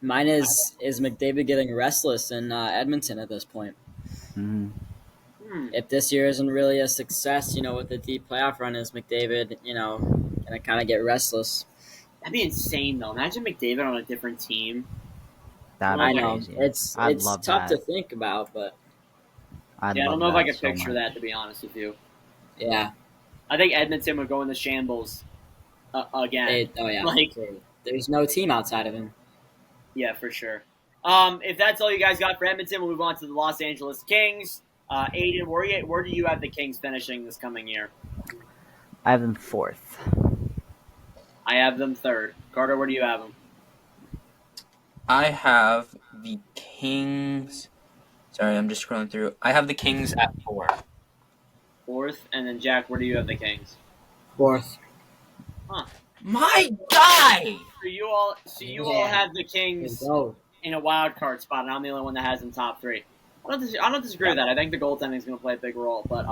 Mine is McDavid getting restless in Edmonton at this point. Mm-hmm. If this year isn't really a success, with the deep playoff run, is McDavid, gonna kind of get restless. That'd be insane, though. Imagine McDavid on a different team. That'd I be know crazy. it's I'd love tough that. to think about, but I don't know if I could picture that, to be honest with you. yeah, I think Edmonton would go into shambles again. Like- there's no team outside of him. Yeah, for sure. If that's all you guys got for Edmonton, we'll move on to the Los Angeles Kings. Aiden, where do you have the Kings finishing this coming year? I have them 4th. I have them 3rd. Carter, where do you have them? I have the Kings. Sorry, I'm just scrolling through. I have the Kings at 4. 4th, and then Jack, where do you have the Kings? 4th. My guy! So you all have the Kings Go. in a wild card spot, and I'm the only one that has them top 3. I don't disagree with that. I think the goaltending is going to play a big role, but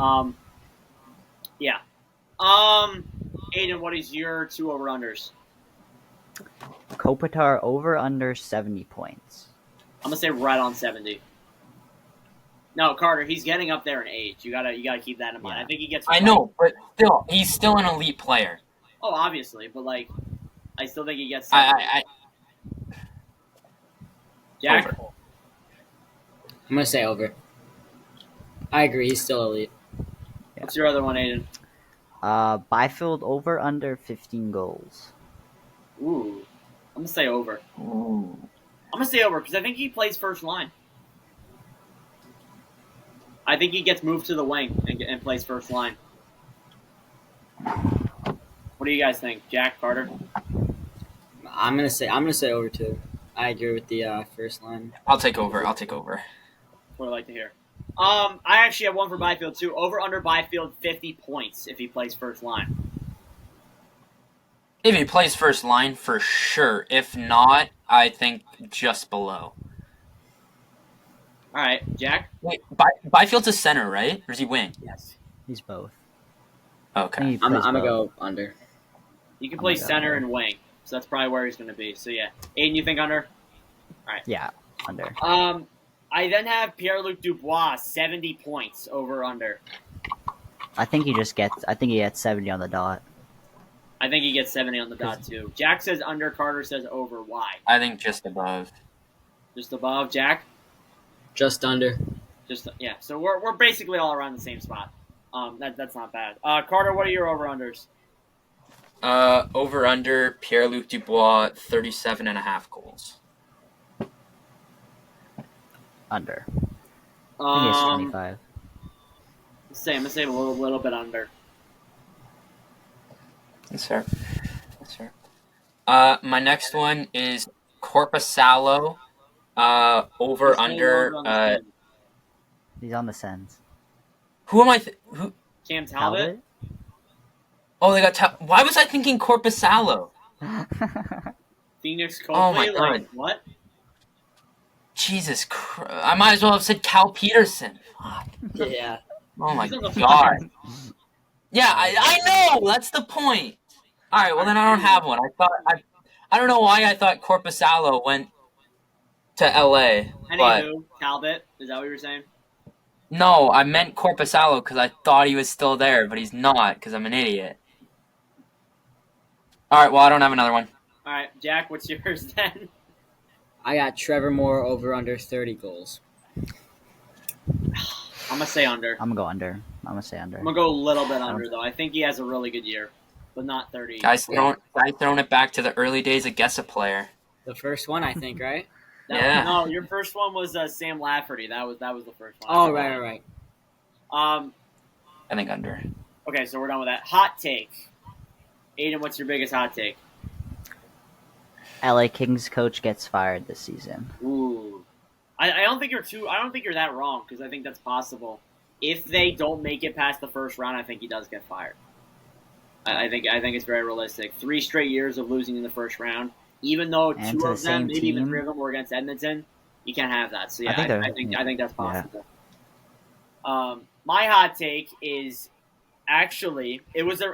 yeah. Aiden, what is your 2 over-unders? Kopitar over under 70 points. I'm gonna say right on 70. No, Carter, he's getting up there in age. You gotta keep that in mind. Yeah. I think he gets. I know, but still, he's still an elite player. Oh, obviously, but like, I still think he gets. 70. Jack. Over. I'm gonna say over. I agree. He's still elite. What's your other one, Aiden? Byfield over under 15 goals. Ooh, I'm gonna say over. Ooh. I'm gonna say over because I think he plays first line. I think he gets moved to the wing and plays first line. What do you guys think, Jack, Carter? I'm gonna say over too. I agree with the first line. I'll take over. What I like to hear. I actually have one for Byfield too. Over under Byfield 50 points if he plays first line. If he plays first line, for sure. If not, I think just below. All right, Jack. Wait, Byfield's a center, right? Or is he wing? Yes. He's both. Okay. I'm gonna go under. He can play my God. center and wing, so that's probably where he's going to be. So yeah, Aiden, you think under? Yeah, under. I then have Pierre-Luc Dubois 70 points over under. I think he gets 70 on the dot. I think he gets 70 on the dot too. Jack says under. Carter says over. Why? I think just above. Just above. Jack. Just under. Just yeah. So we're basically all around the same spot. That's not bad. Carter, what are your over unders? Over under Pierre-Luc Dubois 37.5 goals. Under. I think it's Um, 25. I'm gonna say a little bit under. Yes, sir. My next one is Corpusalo. Over He's staying under. on the team. He's on the Sens. Who am I? Who? Cam Talbot. Oh, they got. Why was I thinking Corpusalo? Phoenix Oh my Copley. Like God. what? Jesus Christ. I might as well have said Cal Peterson. Fuck. Yeah. Oh my He's on the god. Yeah, I know. That's the point. All right, well then I don't have one. I don't know why I thought Corpusalo went to LA, but Anywho, Talbot, is that what you were saying? no, I meant Corpusalo because I thought he was still there, but he's not because I'm an idiot. All right, well I don't have another one. All right, Jack, what's yours then? I got Trevor Moore over under 30 goals. I'm gonna say under. I'm gonna go under. I'm gonna say under. I'm gonna go a little bit under though. I think he has a really good year, but not 30. Guys throwing it back to the early days of Guess a Player. The first one, I think, right? Yeah. No, your first one was Sam Lafferty. That was the first one. Oh, right. I think under. Okay, so we're done with that. Hot take. Aiden, what's your biggest hot take? LA Kings coach gets fired this season. Ooh, I don't think you're that wrong because I think that's possible. If they don't make it past the first round, I think he does get fired. I think it's very realistic. 3 straight years of losing in the first round, even though And 2 to of the them, same maybe even team. 3 of them were against Edmonton, you can't have that. So yeah, I I think that's possible. My hot take is actually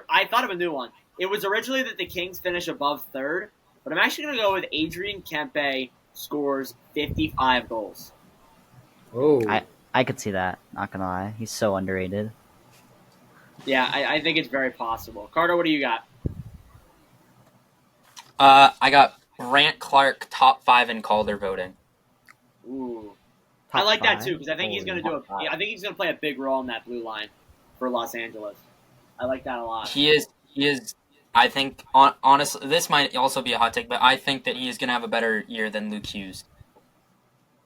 I thought of a new one. It was originally that the Kings finish above third, but I'm actually going to go with Adrian Kempe scores 55 goals. Oh. I could see that. Not gonna lie, he's so underrated. Yeah, I think it's very possible. Carter, what do you got? I got Grant Clark top 5 in Calder voting. Ooh, Top I like that 5? too because I think he's going to Holy I think he's going to play a big role in that blue line for Los Angeles. I like that a lot. He is. I think honestly, this might also be a hot take, but I think that he is going to have a better year than Luke Hughes.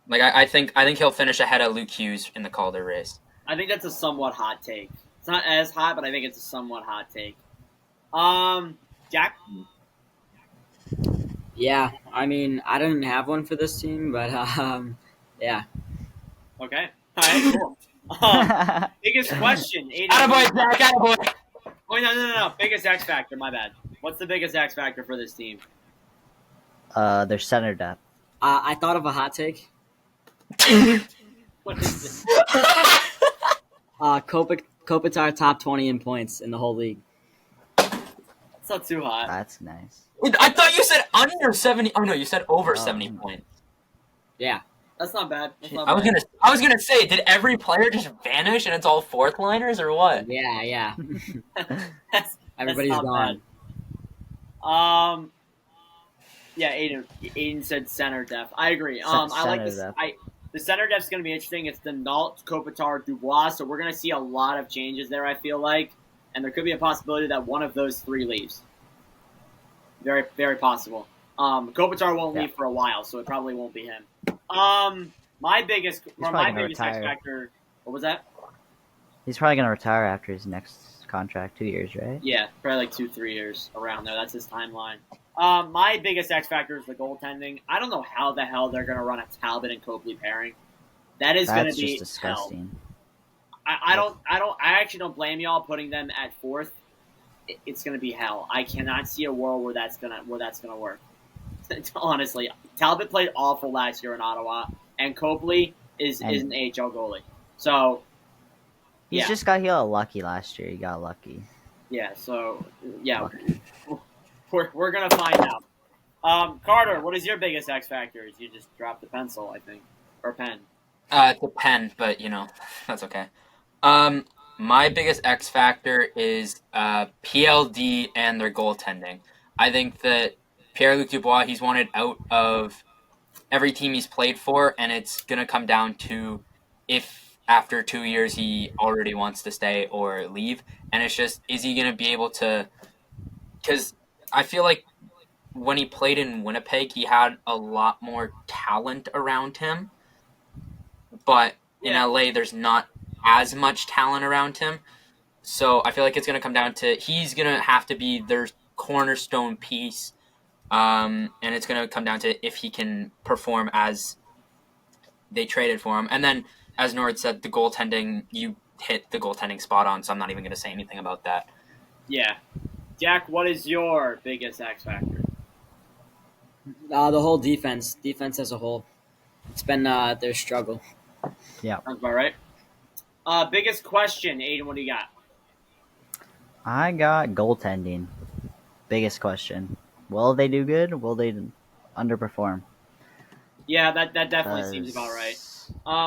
Like I think he'll finish ahead of Luke Hughes in the Calder race. I think that's a somewhat hot take. It's not as hot, but I think it's a somewhat hot take. Jack? Yeah, I mean, I didn't have one for this team, but yeah. Okay. All right, cool. Biggest question. Aiden. Attaboy, Jack, attaboy. Oh, no. Biggest X Factor, my bad. What's the biggest X Factor for this team? Their center depth. I thought of a hot take. What is this? Kopitar top 20 in points in the whole league. It's not too hot. That's nice. I thought you said under 70. Oh no, you said over 70 points. Yeah. That's not bad. I was gonna say, did every player just vanish and it's all fourth liners or what? Yeah. That's Everybody's not gone. bad. Yeah, Aiden said center depth. I agree. I like Center this. depth. The center depth is going to be interesting. It's the Nault, Kopitar, Dubois, so we're going to see a lot of changes there, I feel like. And there could be a possibility that one of those 3 leaves. Very, very possible. Kopitar won't leave for a while, so it probably won't be him. My biggest X factor. What was that? He's probably gonna retire after his next contract, 2 years, right? Yeah, probably like 2-3 years around there. That's his timeline. My biggest X factor is the goaltending. I don't know how the hell they're going to run a Talbot and Copley pairing. That's going to be just disgusting. hell. I actually don't blame y'all putting them at 4th. It's going to be hell. I cannot see a world where that's going to work. Honestly, Talbot played awful last year in Ottawa, and Copley is an AHL goalie. So He got lucky last year. He got lucky. Yeah. So yeah. We're going to find out. Carter, what is your biggest X factor? You just dropped the pencil, I think. Or pen. It's a pen, but, that's okay. My biggest X factor is PLD and their goaltending. I think that Pierre-Luc Dubois, he's wanted out of every team he's played for, and it's going to come down to if after 2 years he already wants to stay or leave. And it's just, is he going to be able to... Because I feel like when he played in Winnipeg, he had a lot more talent around him. But in LA, there's not as much talent around him. So I feel like it's going to come down to he's going to have to be their cornerstone piece. And it's going to come down to if he can perform as they traded for him. And then, as Nord said, the goaltending, you hit the goaltending spot on, so I'm not even going to say anything about that. Yeah. Jack, what is your biggest X factor? The whole defense as a whole. It's been their struggle. Sounds about right. Biggest question, Aiden. What do you got? I got goaltending. Biggest question. Will they do good? Will they underperform? Yeah, that definitely seems about right.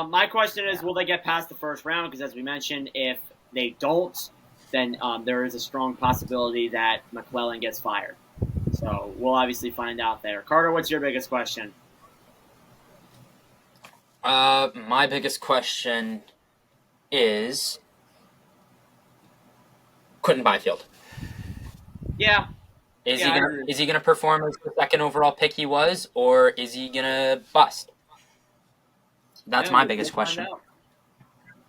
My question is, will they get past the first round? Because as we mentioned, if they don't, then there is a strong possibility that McClellan gets fired. So we'll obviously find out there. Carter, what's your biggest question? My biggest question is Quentin Byfield. Yeah. Is Yeah, I he agree. gonna is he gonna perform as the second overall pick he was, or is he gonna bust? That's Yeah, my we'll biggest find question. out.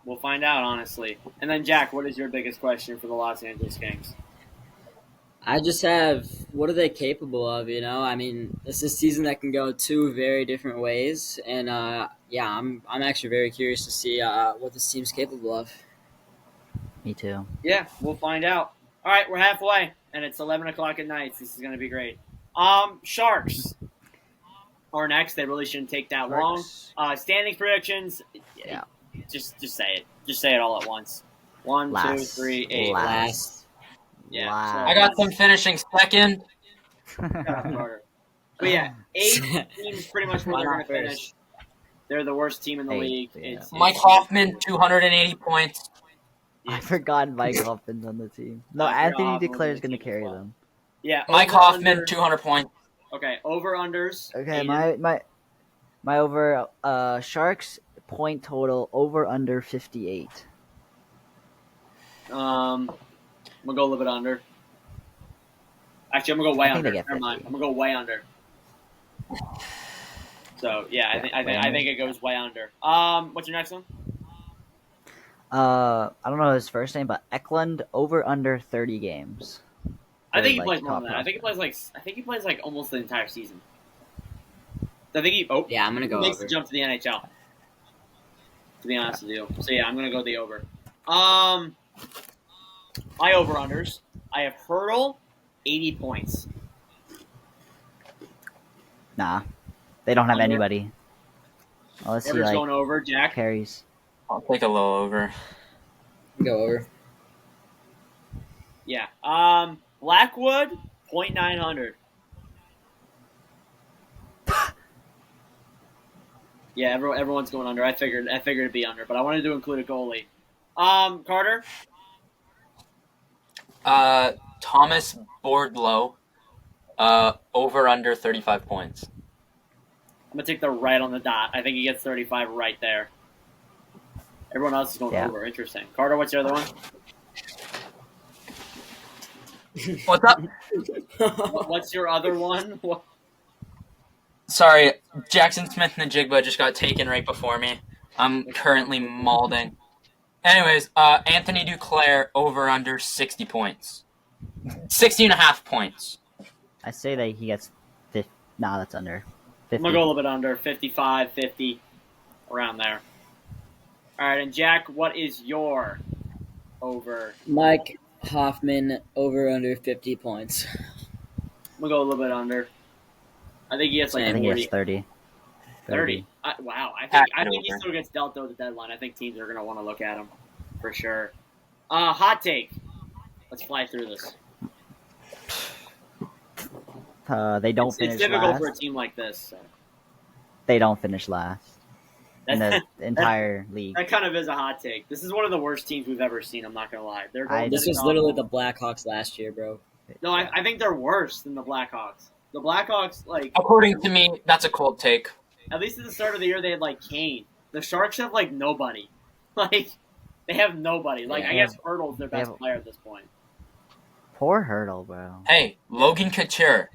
We'll find out, honestly. And then Jack, what is your biggest question for the Los Angeles Kings? I just have what are they capable of? You know, I mean, this is a season that can go two very different ways, and yeah, I'm actually very curious to see what this team's capable of. Me too. Yeah, we'll find out. All right, we're halfway, and it's 11 o'clock at night. This is going to be great. Sharks are next. They really shouldn't take that long. Standings predictions. Yeah. Just say it. Just say it all at once. 1, 2, Last. 3, 8. Last. Yeah. Last. I got them finishing second. Shut up, Carter. But yeah, 8 teams pretty much where Why they're going not to finish. They're the worst team in the 8, league. yeah. It's Mike Hoffman, 280 points. I forgot Mike Hoffman's on the team. No, I forgot Anthony Hoffman was Declare on is the going to team as carry well. them. Yeah. Mike over, Hoffman, under. 200 points. Okay, over-unders. Okay, Aiden. my over Sharks point total over under 58. I'm going to go a little bit under. Actually, I'm going to go way I think under. they get Never mind. 50. I'm going to go way under. So, yeah, I think it goes way under. What's your next one? I don't know his first name, but Eklund over under 30 games. I think he Like, plays more top than that. I think he plays like almost the entire season. I think Yeah, I'm gonna go makes over. the jump to the NHL. To be honest with you, so yeah, I'm gonna go the over. My over unders. I have Hurdle, 80 points. Nah, they don't have Under. anybody. Unless he Hurdle's like going over. Jack. carries. I'll take a little over. Go over. Yeah. Blackwood, 0.900. Yeah, everyone's going under. I figured it'd be under, but I wanted to include a goalie. Carter. Thomas Bordlow, over under 35 points. I'm gonna take the right on the dot. I think he gets 35 right there. Everyone else is going over. Interesting. Carter, what's your other one? What's up? What's your other one? Sorry, Jackson Smith and the Jigba just got taken right before me. I'm currently malding. Anyways, Anthony Duclair over under 60 points. 60 and a half points. I say that he gets 50. Nah, that's under. 50. I'm gonna go a little bit under 55, 50, around there. All right, and Jack, what is your over? Mike Hoffman over under 50 points. I'm gonna go a little bit under. I think he gets like I think he 40. gets 30. 30. Wow. I think he still gets dealt though at the deadline. I think teams are going to want to look at him for sure. Hot take. Let's fly through this. They don't finish It's difficult last. for a team like this. So. They don't finish last in the entire league. That kind of is a hot take. This is one of the worst teams we've ever seen. I'm not going to lie. This was literally the Blackhawks last year, bro. No, I think they're worse than the Blackhawks. The Blackhawks, like... According to me, that's a cold take. At least at the start of the year, they had, like, Kane. The Sharks have, like, nobody. Like, they have nobody. Like, I guess Hurdle's their best player at this point. Poor Hurdle, bro. Hey, Logan Couture.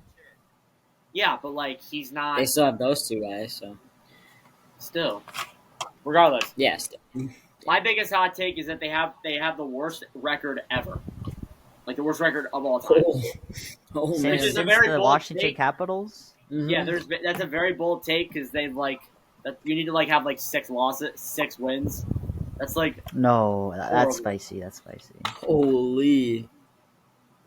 Yeah, but, like, he's not... They still have those two guys, so... Still. Regardless. Yeah, still. My biggest hot take is that they have the worst record ever. Like, the worst record of all time. Oh, Since, man. Which is a since very the bold Washington take. Capitals? Mhm. Yeah, that's a very bold take because they've, like... you need to, like, have, like, 6 wins. That's, like... No, that's spicy. That's spicy. Holy.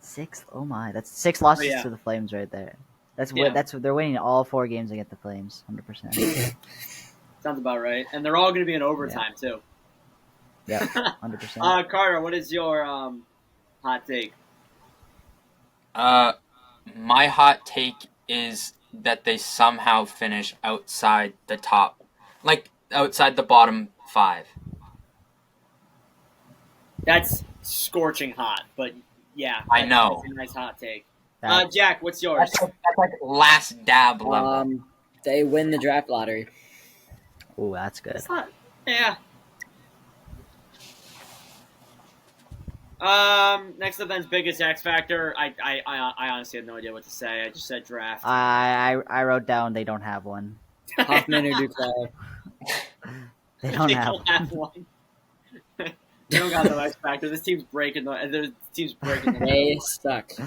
6? Oh my, that's 6 losses yeah. to the Flames right there. That's Yeah. what they're winning all 4 games against the Flames, 100%. Sounds about right. And they're all going to be in overtime too. Yeah, 100%. Carter, what is your hot take? My hot take is that they somehow finish outside the top, like outside the bottom 5. That's scorching hot, but yeah, I know. That's a nice hot take. That's- Jack, what's yours? That's like last dab level. They win the draft lottery. Ooh, that's good. It's not. Yeah. Next event's biggest X factor. I honestly have no idea what to say. I just said draft. I wrote down they don't have one. Hoffman or Duclair. They don't They have don't have one. They don't got no X factor. This team's breaking the. They suck. Y'all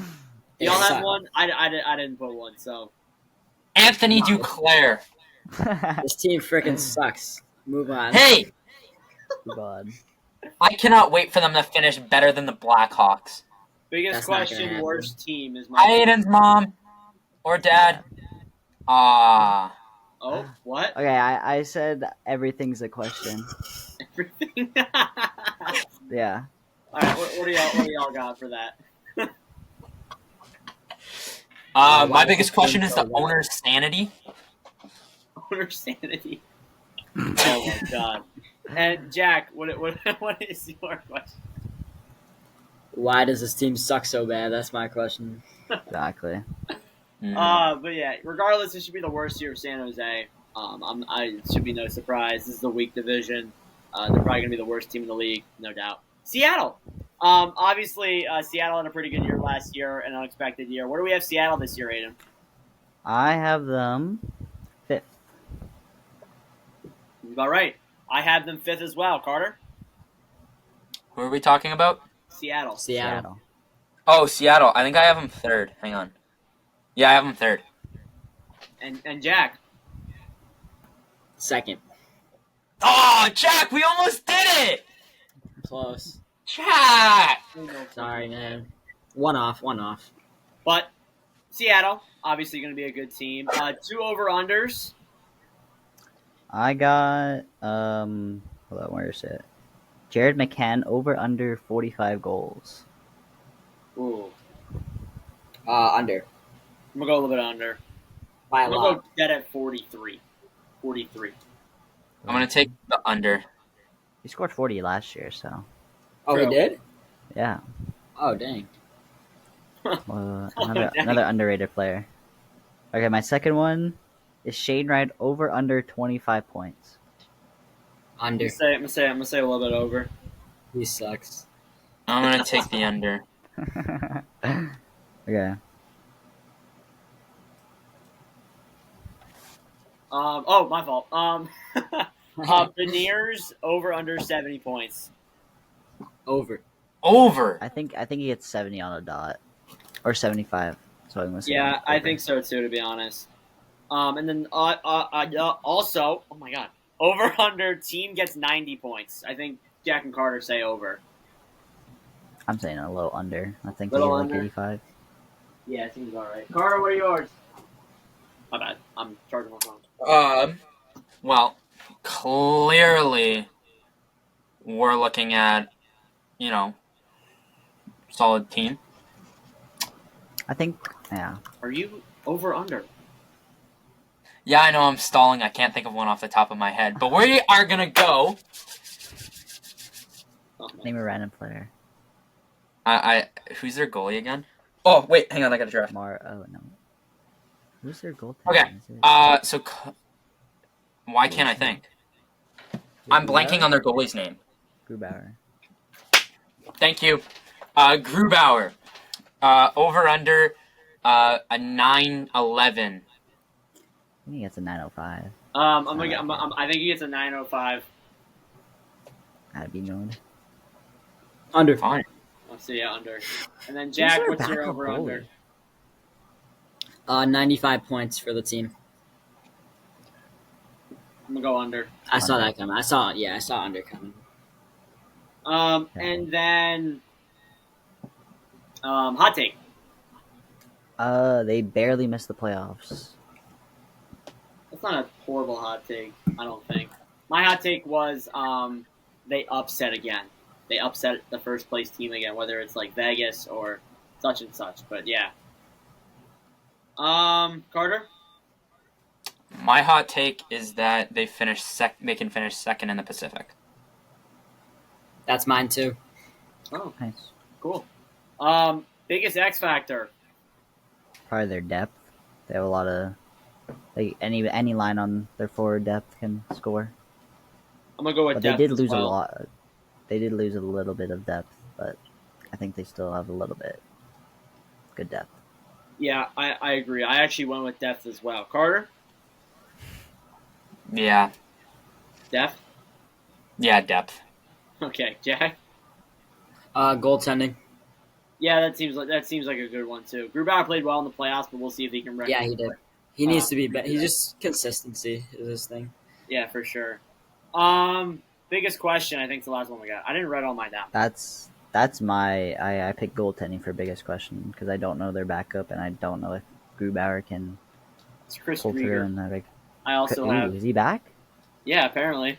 They have suck. one. I didn't put one. So Anthony Duclair. This team freaking sucks. Move on. Hey, God. I cannot wait for them to finish better than the Blackhawks. biggest That's not gonna question, happen. worst team is Hi, my. Aiden's mom or dad. Ah. Oh, what? Okay, I said everything's a question. Everything. Yeah. All right, what do y'all got for that? My biggest question is the owner's sanity. Owner sanity. Oh my god. And Jack, what is your question? Why does this team suck so bad? That's my question. Exactly. But yeah, regardless, it should be the worst year of San Jose. It should be no surprise. This is a weak division. They're probably gonna be the worst team in the league, no doubt. Seattle. Obviously, Seattle had a pretty good year last year, an unexpected year. Where do we have Seattle this year, Aiden? I have them 5th. About right. I have them 5th as well. Carter. Who are we talking about? Seattle. Seattle. Oh, Seattle. I think I have them 3rd. Hang on. Yeah, I have them 3rd. And Jack. Second. Oh, Jack, we almost did it! Close. Jack! Sorry, man. One off. But Seattle, obviously going to be a good team. 2 over-unders. I got hold on, where is it? Jared McCann over under 45 goals. Ooh. Under. I'm going to go a little bit under. By a I'm going to lot. go dead at 43. 43. I'm going to take the under. He scored 40 last year, so Oh, he True. did? yeah. Oh, dang. Another dang. underrated player. Okay, my second one is Shane Wright over under 25 points. I'm Under. going to say a little bit over. He sucks. I'm going to take the under. Okay. My fault. Veneers over under 70 points. Over. Over. I think he gets 70 on the dot, or 75. So I'm gonna say Yeah, I over. think so too, to be honest. And then also, oh my god, over under team gets 90 points. I think Jack and Carter say over. I'm saying a little under. I think Little they get under? like 85. Yeah, it seems alright. Carter, what are yours? My bad. I'm charging my phone. Well, clearly we're looking at, solid team. I think, yeah. Are you over under? Yeah, I know I'm stalling. I can't think of one off the top of my head. But we are going to go. Oh, my Name a random player. Who's their goalie again? Oh, wait, hang on. I got to draft. Oh no. Who's their goaltender? Okay. Is it- Why can't I think? I'm blanking on their goalie's name. Grubauer. Thank you. Grubauer. Over under a 9-11. I think it's a 905. I think he gets a 905. That'd be known. Under. Fine. Let's see, yeah, under. And then Jack, their what's your backup over under? goalie? 95 points for the team. I'm gonna go under. I saw that coming. I saw under coming. And then hot take. They barely missed the playoffs. That's not a horrible hot take. I don't think. My hot take was they upset again. They upset the first place team again, whether it's like Vegas or such and such. But yeah. Carter? My hot take is that they can finish second in the Pacific. That's mine too. Oh, Nice. cool. Biggest X factor. Probably their depth. They have a lot of like any line on their forward depth can score. I'm gonna go with But they depth did as lose a well. lot. They did lose a little bit of depth, but I think they still have a little bit good depth. Yeah, I agree. I actually went with depth as well. Carter? Yeah. Depth? Yeah, depth. Okay. Jack? Goaltending. Yeah, that seems like a good one too. Grubauer played well in the playoffs, but we'll see if he can. Yeah, he did. He needs to be do better. that. He just consistency is his thing. Yeah, for sure. Biggest question. I think is the last one we got. I didn't write all mine down. That's my I picked goaltending for biggest question because I don't know their backup and I don't know if Grubauer can It's Chris pull through Krieger. and that. I also Ooh, have. is he back? Yeah, apparently.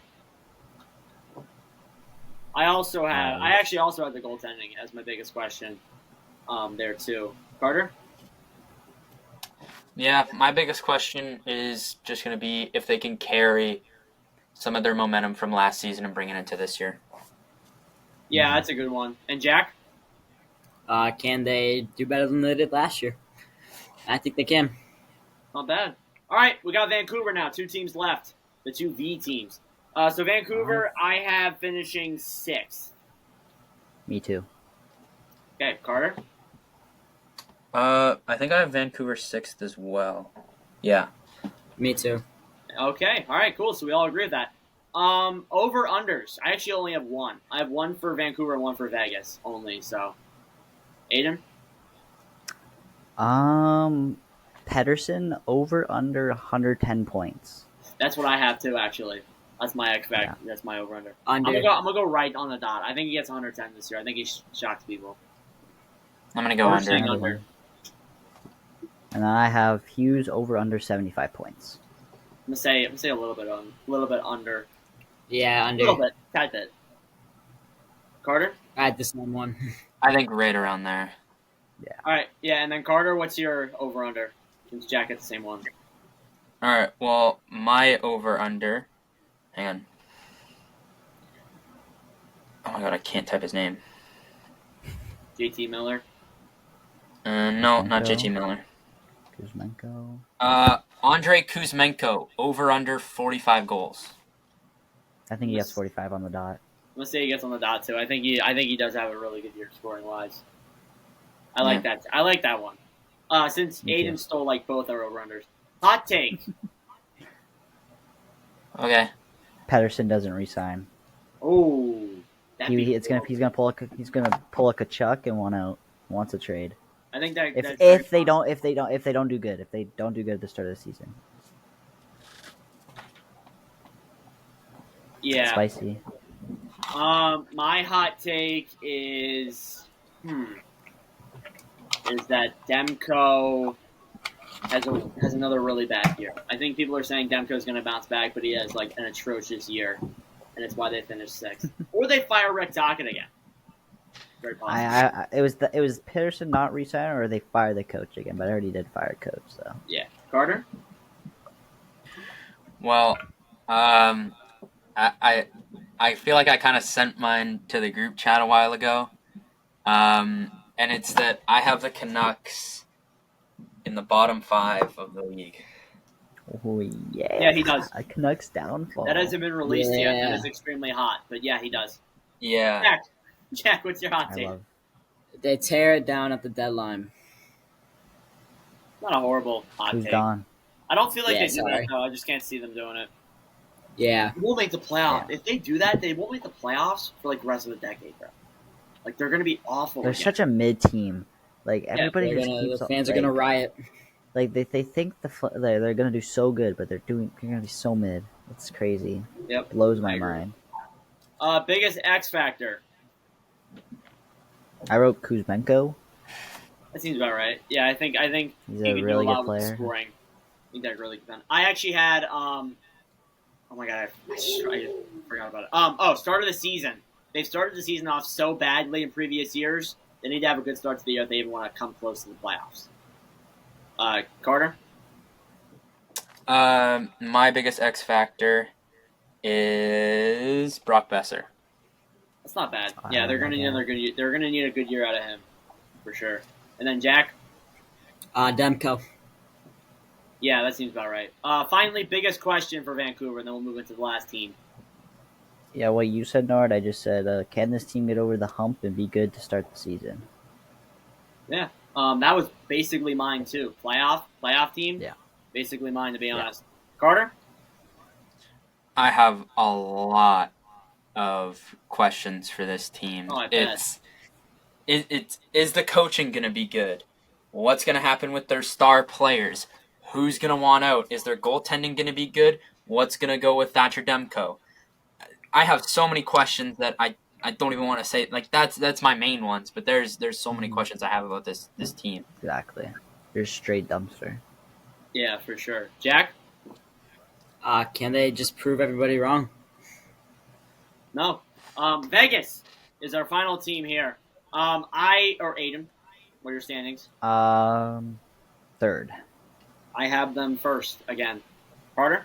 I actually also have the goaltending as my biggest question. There too. Carter? Yeah, my biggest question is just going to be if they can carry some of their momentum from last season and bring it into this year. Yeah, that's a good one. And Jack? Can they do better than they did last year? I think they can. Not bad. All right, we got Vancouver now. 2 teams left. The 2 V teams. So Vancouver, I have finishing 6th. Me too. Okay, Carter? I think I have Vancouver 6th as well. Yeah. Me too. Okay, all right, cool. So we all agree with that. Over unders. I actually only have 1. I have 1 for Vancouver and 1 for Vegas only. So, Aiden? Pedersen over under 110 points. That's what I have too. Actually, that's my X factor. Yeah. That's my over under. Under. I'm gonna go right on the dot. I think he gets 110 this year. I think he shocks people. I'm going to go We're under. saying under. And then I have Hughes over under 75 points. I'm gonna say a little bit under. Yeah, A under. little bit, tad bit. Carter. I had the same one. I think right around there. All right, yeah, and then Carter, what's your over under? Since Jack gets the same one. All right, well, my over-under... Hang on. Oh my god, I can't type his name. JT Miller. No, not JT Miller. Kuzmenko. Andrei Kuzmenko, over-under 45 goals. I think he gets 45 on the dot. I'm gonna say he gets on the dot too. I think he does have a really good year scoring wise. I like that. I like that one. Since Me too. Aiden stole like both our over unders. Hot take. Okay. Pedersen doesn't resign. Oh, He's gonna pull a Kachuk and wants a trade. I think that If they don't do good at the start of the season. Yeah. Spicy. My hot take is that Demko has another really bad year. I think people are saying Demko's going to bounce back, but he has like an atrocious year, and it's why they finished 6th. Or they fire Rick Tocchet again. Very possible. It was Peterson not resigning, or they fire the coach again. But I already did fire coach, so Yeah, Carter. Well, I feel like I kind of sent mine to the group chat a while ago, and it's that I have the Canucks in the bottom 5 of the league. oh yeah, Yeah, he does. A Canucks downfall. That hasn't been released yet. Yeah. That is extremely hot, but yeah, he does. Yeah. Jack, what's your hot I take? love. They tear it down at the deadline. Not a horrible hot Who's take. gone? I don't feel like Yeah, they do that sorry. though. I just can't see them doing it. Yeah. They won't make the playoff. Yeah. If they do that, they won't make the playoffs for like the rest of the decade, bro. Like they're gonna be awful. They're again. such a mid team. Like everybody just keeps The fans are like, gonna riot. Like they think they're gonna do so good, but they're gonna be so mid. It's crazy. Yep. Blows my I agree. mind. Biggest X factor. I wrote Kuzmenko. That seems about right. Yeah, I think He's he a can really do a good lot with player. scoring. I think that really can. I actually had Oh my god, I forgot about it. Start of the season. They've started the season off so badly in previous years. They need to have a good start to the year if they even want to come close to the playoffs. Carter? My biggest X factor is Brock Besser. That's not bad. Yeah, they're gonna need another good year. They're gonna need a good year out of him, for sure. And then Jack? Demko. Yeah, that seems about right. Finally, biggest question for Vancouver, and then we'll move into the last team. Yeah, what you said, Nord, I just said, can this team get over the hump and be good to start the season? Yeah. That was basically mine too. Playoff team. Yeah. Basically mine, to be honest. Carter? I have a lot of questions for this team. Oh, I bet. Is the coaching going to be good? What's going to happen with their star players? Who's going to want out? Is their goaltending going to be good? What's going to go with Thatcher Demko? I have so many questions that I don't even want to say. Like, that's my main ones, but there's so many questions I have about this team. Exactly. You're straight dumpster. Yeah, for sure. Jack? Can they just prove everybody wrong? No. Vegas is our final team here. Aiden, what are your standings? Third. I have them first again. Carter?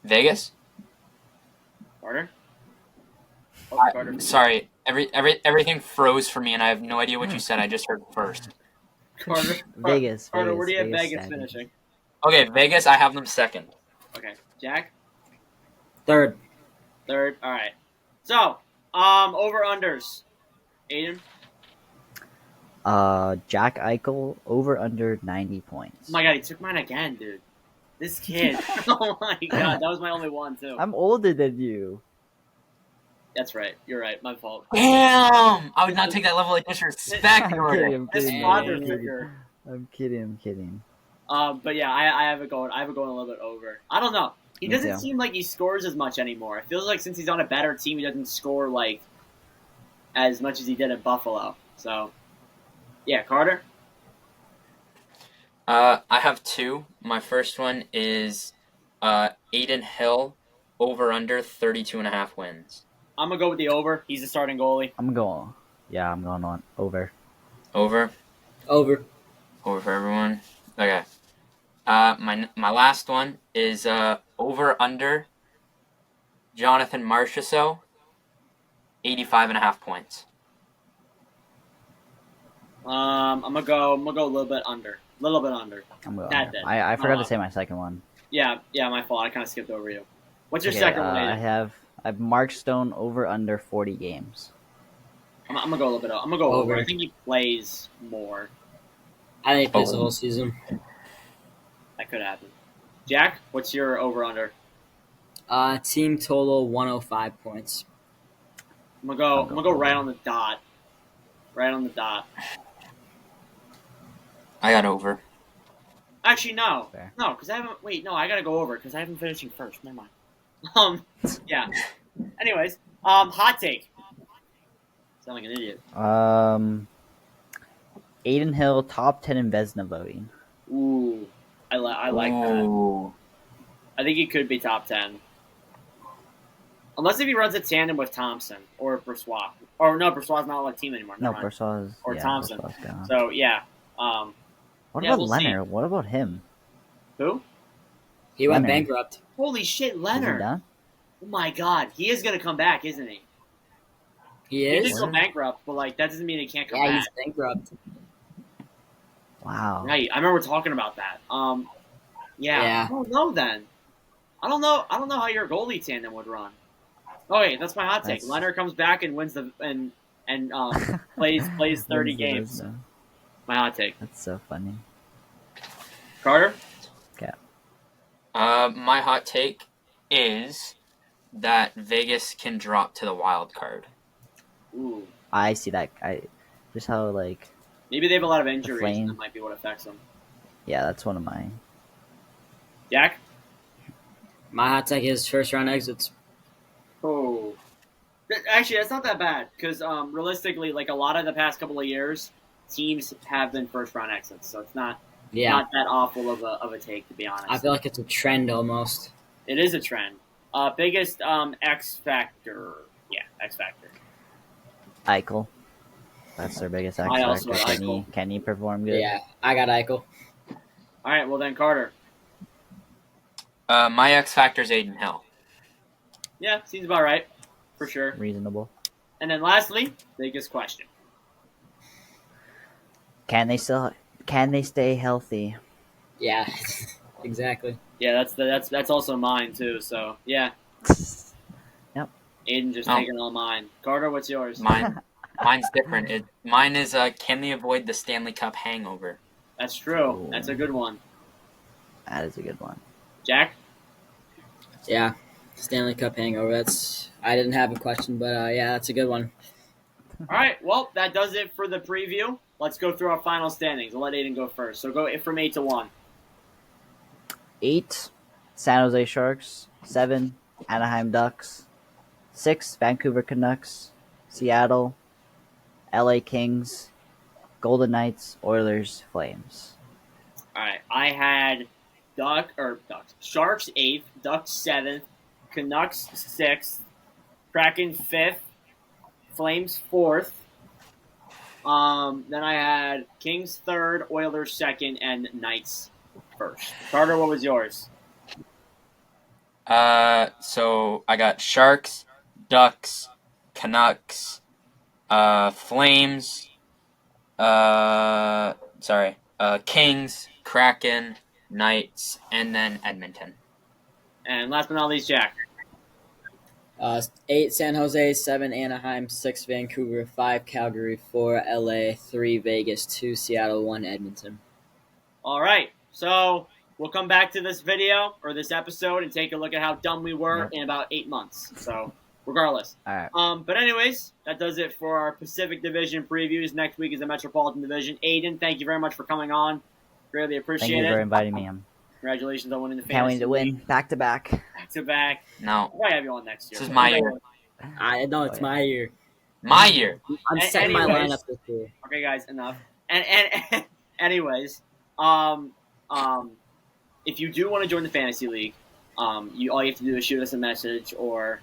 Vegas? Carter? Oh, Carter. Sorry, everything froze for me, and I have no idea what you said. I just heard first. Carter? Vegas. Carter, Vegas, where do you have Vegas second. finishing? Okay, Vegas, I have them second. Okay. Jack? Third. Third. All right. So, over-unders. Aiden? Jack Eichel over under 90 points. Oh my god, he took mine again, dude. This kid. Oh my god, that was my only one, too. I'm older than you. That's right. You're right. My fault. Damn! I would not take that level of disrespect. I'm Jordan. kidding, This father figure. I'm kidding. But yeah, I have it going. I have it going a little bit over. I don't know. He Me doesn't too. seem like he scores as much anymore. It feels like since he's on a better team, he doesn't score like as much as he did at Buffalo. So, yeah, Carter. I have two. My first one is Aiden Hill over under 32.5 wins. I'm gonna go with the over. He's the starting goalie. I'm going on over. Over Over. for everyone. Okay. My last one is over under Jonathan Marchessault 85.5 points. I'm gonna go a little bit under. A little bit under. I'm going. That did. I forgot to say my second one. Yeah, my fault. I kind of skipped over you. What's your Okay, second one? I Aiden? have Mark Stone over under 40 games. I'm gonna go a little bit. I'm gonna go over. Over. I think he plays more. I think he plays the whole season. That could happen. Jack, what's your over under? Team total 105 points. I'm gonna go right on the dot. Right on the dot. I got over. Actually, no. Fair. No, because I haven't. Wait, no, I gotta go over because I haven't finishing first. Never mind. Yeah. Anyways, hot take. Sound like an idiot. Aiden Hill top 10 in Vezina voting. Ooh, I like that. Ooh. I think he could be top 10. Unless if he runs a tandem with Thompson or Brossois. Or no, Brossois' not on the team anymore. No, Never mind. Brossois. Or Thompson. Brossois gone. So yeah. What yeah, about we'll see. Leonard? What about him? Who? He went Leonard. bankrupt. Holy shit, Is he Leonard! done? Oh my god, he is gonna come back, isn't he? He He is? did go bankrupt, but like that doesn't mean he can't come Yeah, back. he's bankrupt. Wow. Right, I remember talking about that. Yeah. Yeah. I don't know then. I don't know how your goalie tandem would run. Okay, that's my hot take. That's- Leonard comes back and wins the and plays 30 Wins the games. Vezina. My hot take. That's so funny. Carter? My hot take is that Vegas can drop to the wild card. Ooh. I see that. Just how like Maybe they have a lot of injuries and Flame. that might be what affects them. yeah, that's one of mine. Jack? My hot take is first round exits. Oh. Actually, that's not that bad because realistically, like a lot of the past couple of years, teams have been first round exits, so it's not Yeah. that awful of a take, to be honest. I feel like it's a trend almost. It is a trend. Biggest X factor. Yeah, X factor. Eichel. That's their biggest X I also factor. got Can Eichel. can he perform good? Yeah, I got Eichel. All right, well then Carter. My X factor is Aiden Hill. Yeah, seems about right, for sure. Reasonable. And then lastly, biggest question. Can they stay healthy? Yeah, exactly. Yeah, that's also mine too. So yeah, Yep. Aiden just Oh. taking all mine. Carter, what's yours? Mine's different. Mine is can they avoid the Stanley Cup hangover? That's true. Ooh. That's a good one. That is a good one. Jack. Yeah, Stanley Cup hangover. I didn't have a question, but yeah, that's a good one. All right, well that does it for the preview. Let's go through our final standings. I'll let Aiden go first. So go from 8 to 1. 8, San Jose Sharks. 7, Anaheim Ducks. 6, Vancouver Canucks. Seattle, LA Kings, Golden Knights, Oilers, Flames. All right, I had Sharks 8th, Ducks 7th, Canucks 6th, Kraken 5th, Flames 4th. Then I had Kings 3rd, Oilers 2nd, and Knights 1st. Carter, what was yours? So I got Sharks, Ducks, Canucks, Flames, Kings, Kraken, Knights, and then Edmonton. And last but not least, Jack. 8 San Jose, 7 Anaheim, 6 Vancouver, 5 Calgary, 4 LA, 3 Vegas, 2 Seattle, 1 Edmonton. All right, so we'll come back to this video or this episode and take a look at how dumb we were in about 8 months. So, regardless. All right. But anyways, that does it for our Pacific Division previews. Next week is the Metropolitan Division. Aiden, thank you very much for coming on. Greatly appreciate Thank you it. for inviting me. Congratulations on winning the Can't wait fantasy to win league. back to back. Back to back. No, We'll probably have you on next year. this is my year. I know it's my year. My year. I'm A- setting my anyways. lineup this year. Okay, guys, enough. And anyways, if you do want to join the fantasy league, all you have to do is shoot us a message or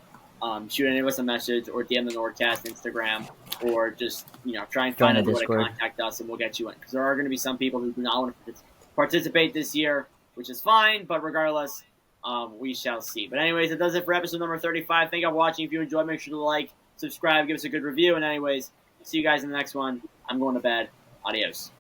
shoot any of us a message or DM the NordCast Instagram or just try and find Join out the how to Discord. contact us and we'll get you in because there are going to be some people who do not want to participate this year, which is fine. But regardless, we shall see. But anyways, that does it for episode number 35. Thank you for watching. If you enjoyed, make sure to like, subscribe, give us a good review. And anyways, see you guys in the next one. I'm going to bed. Adios.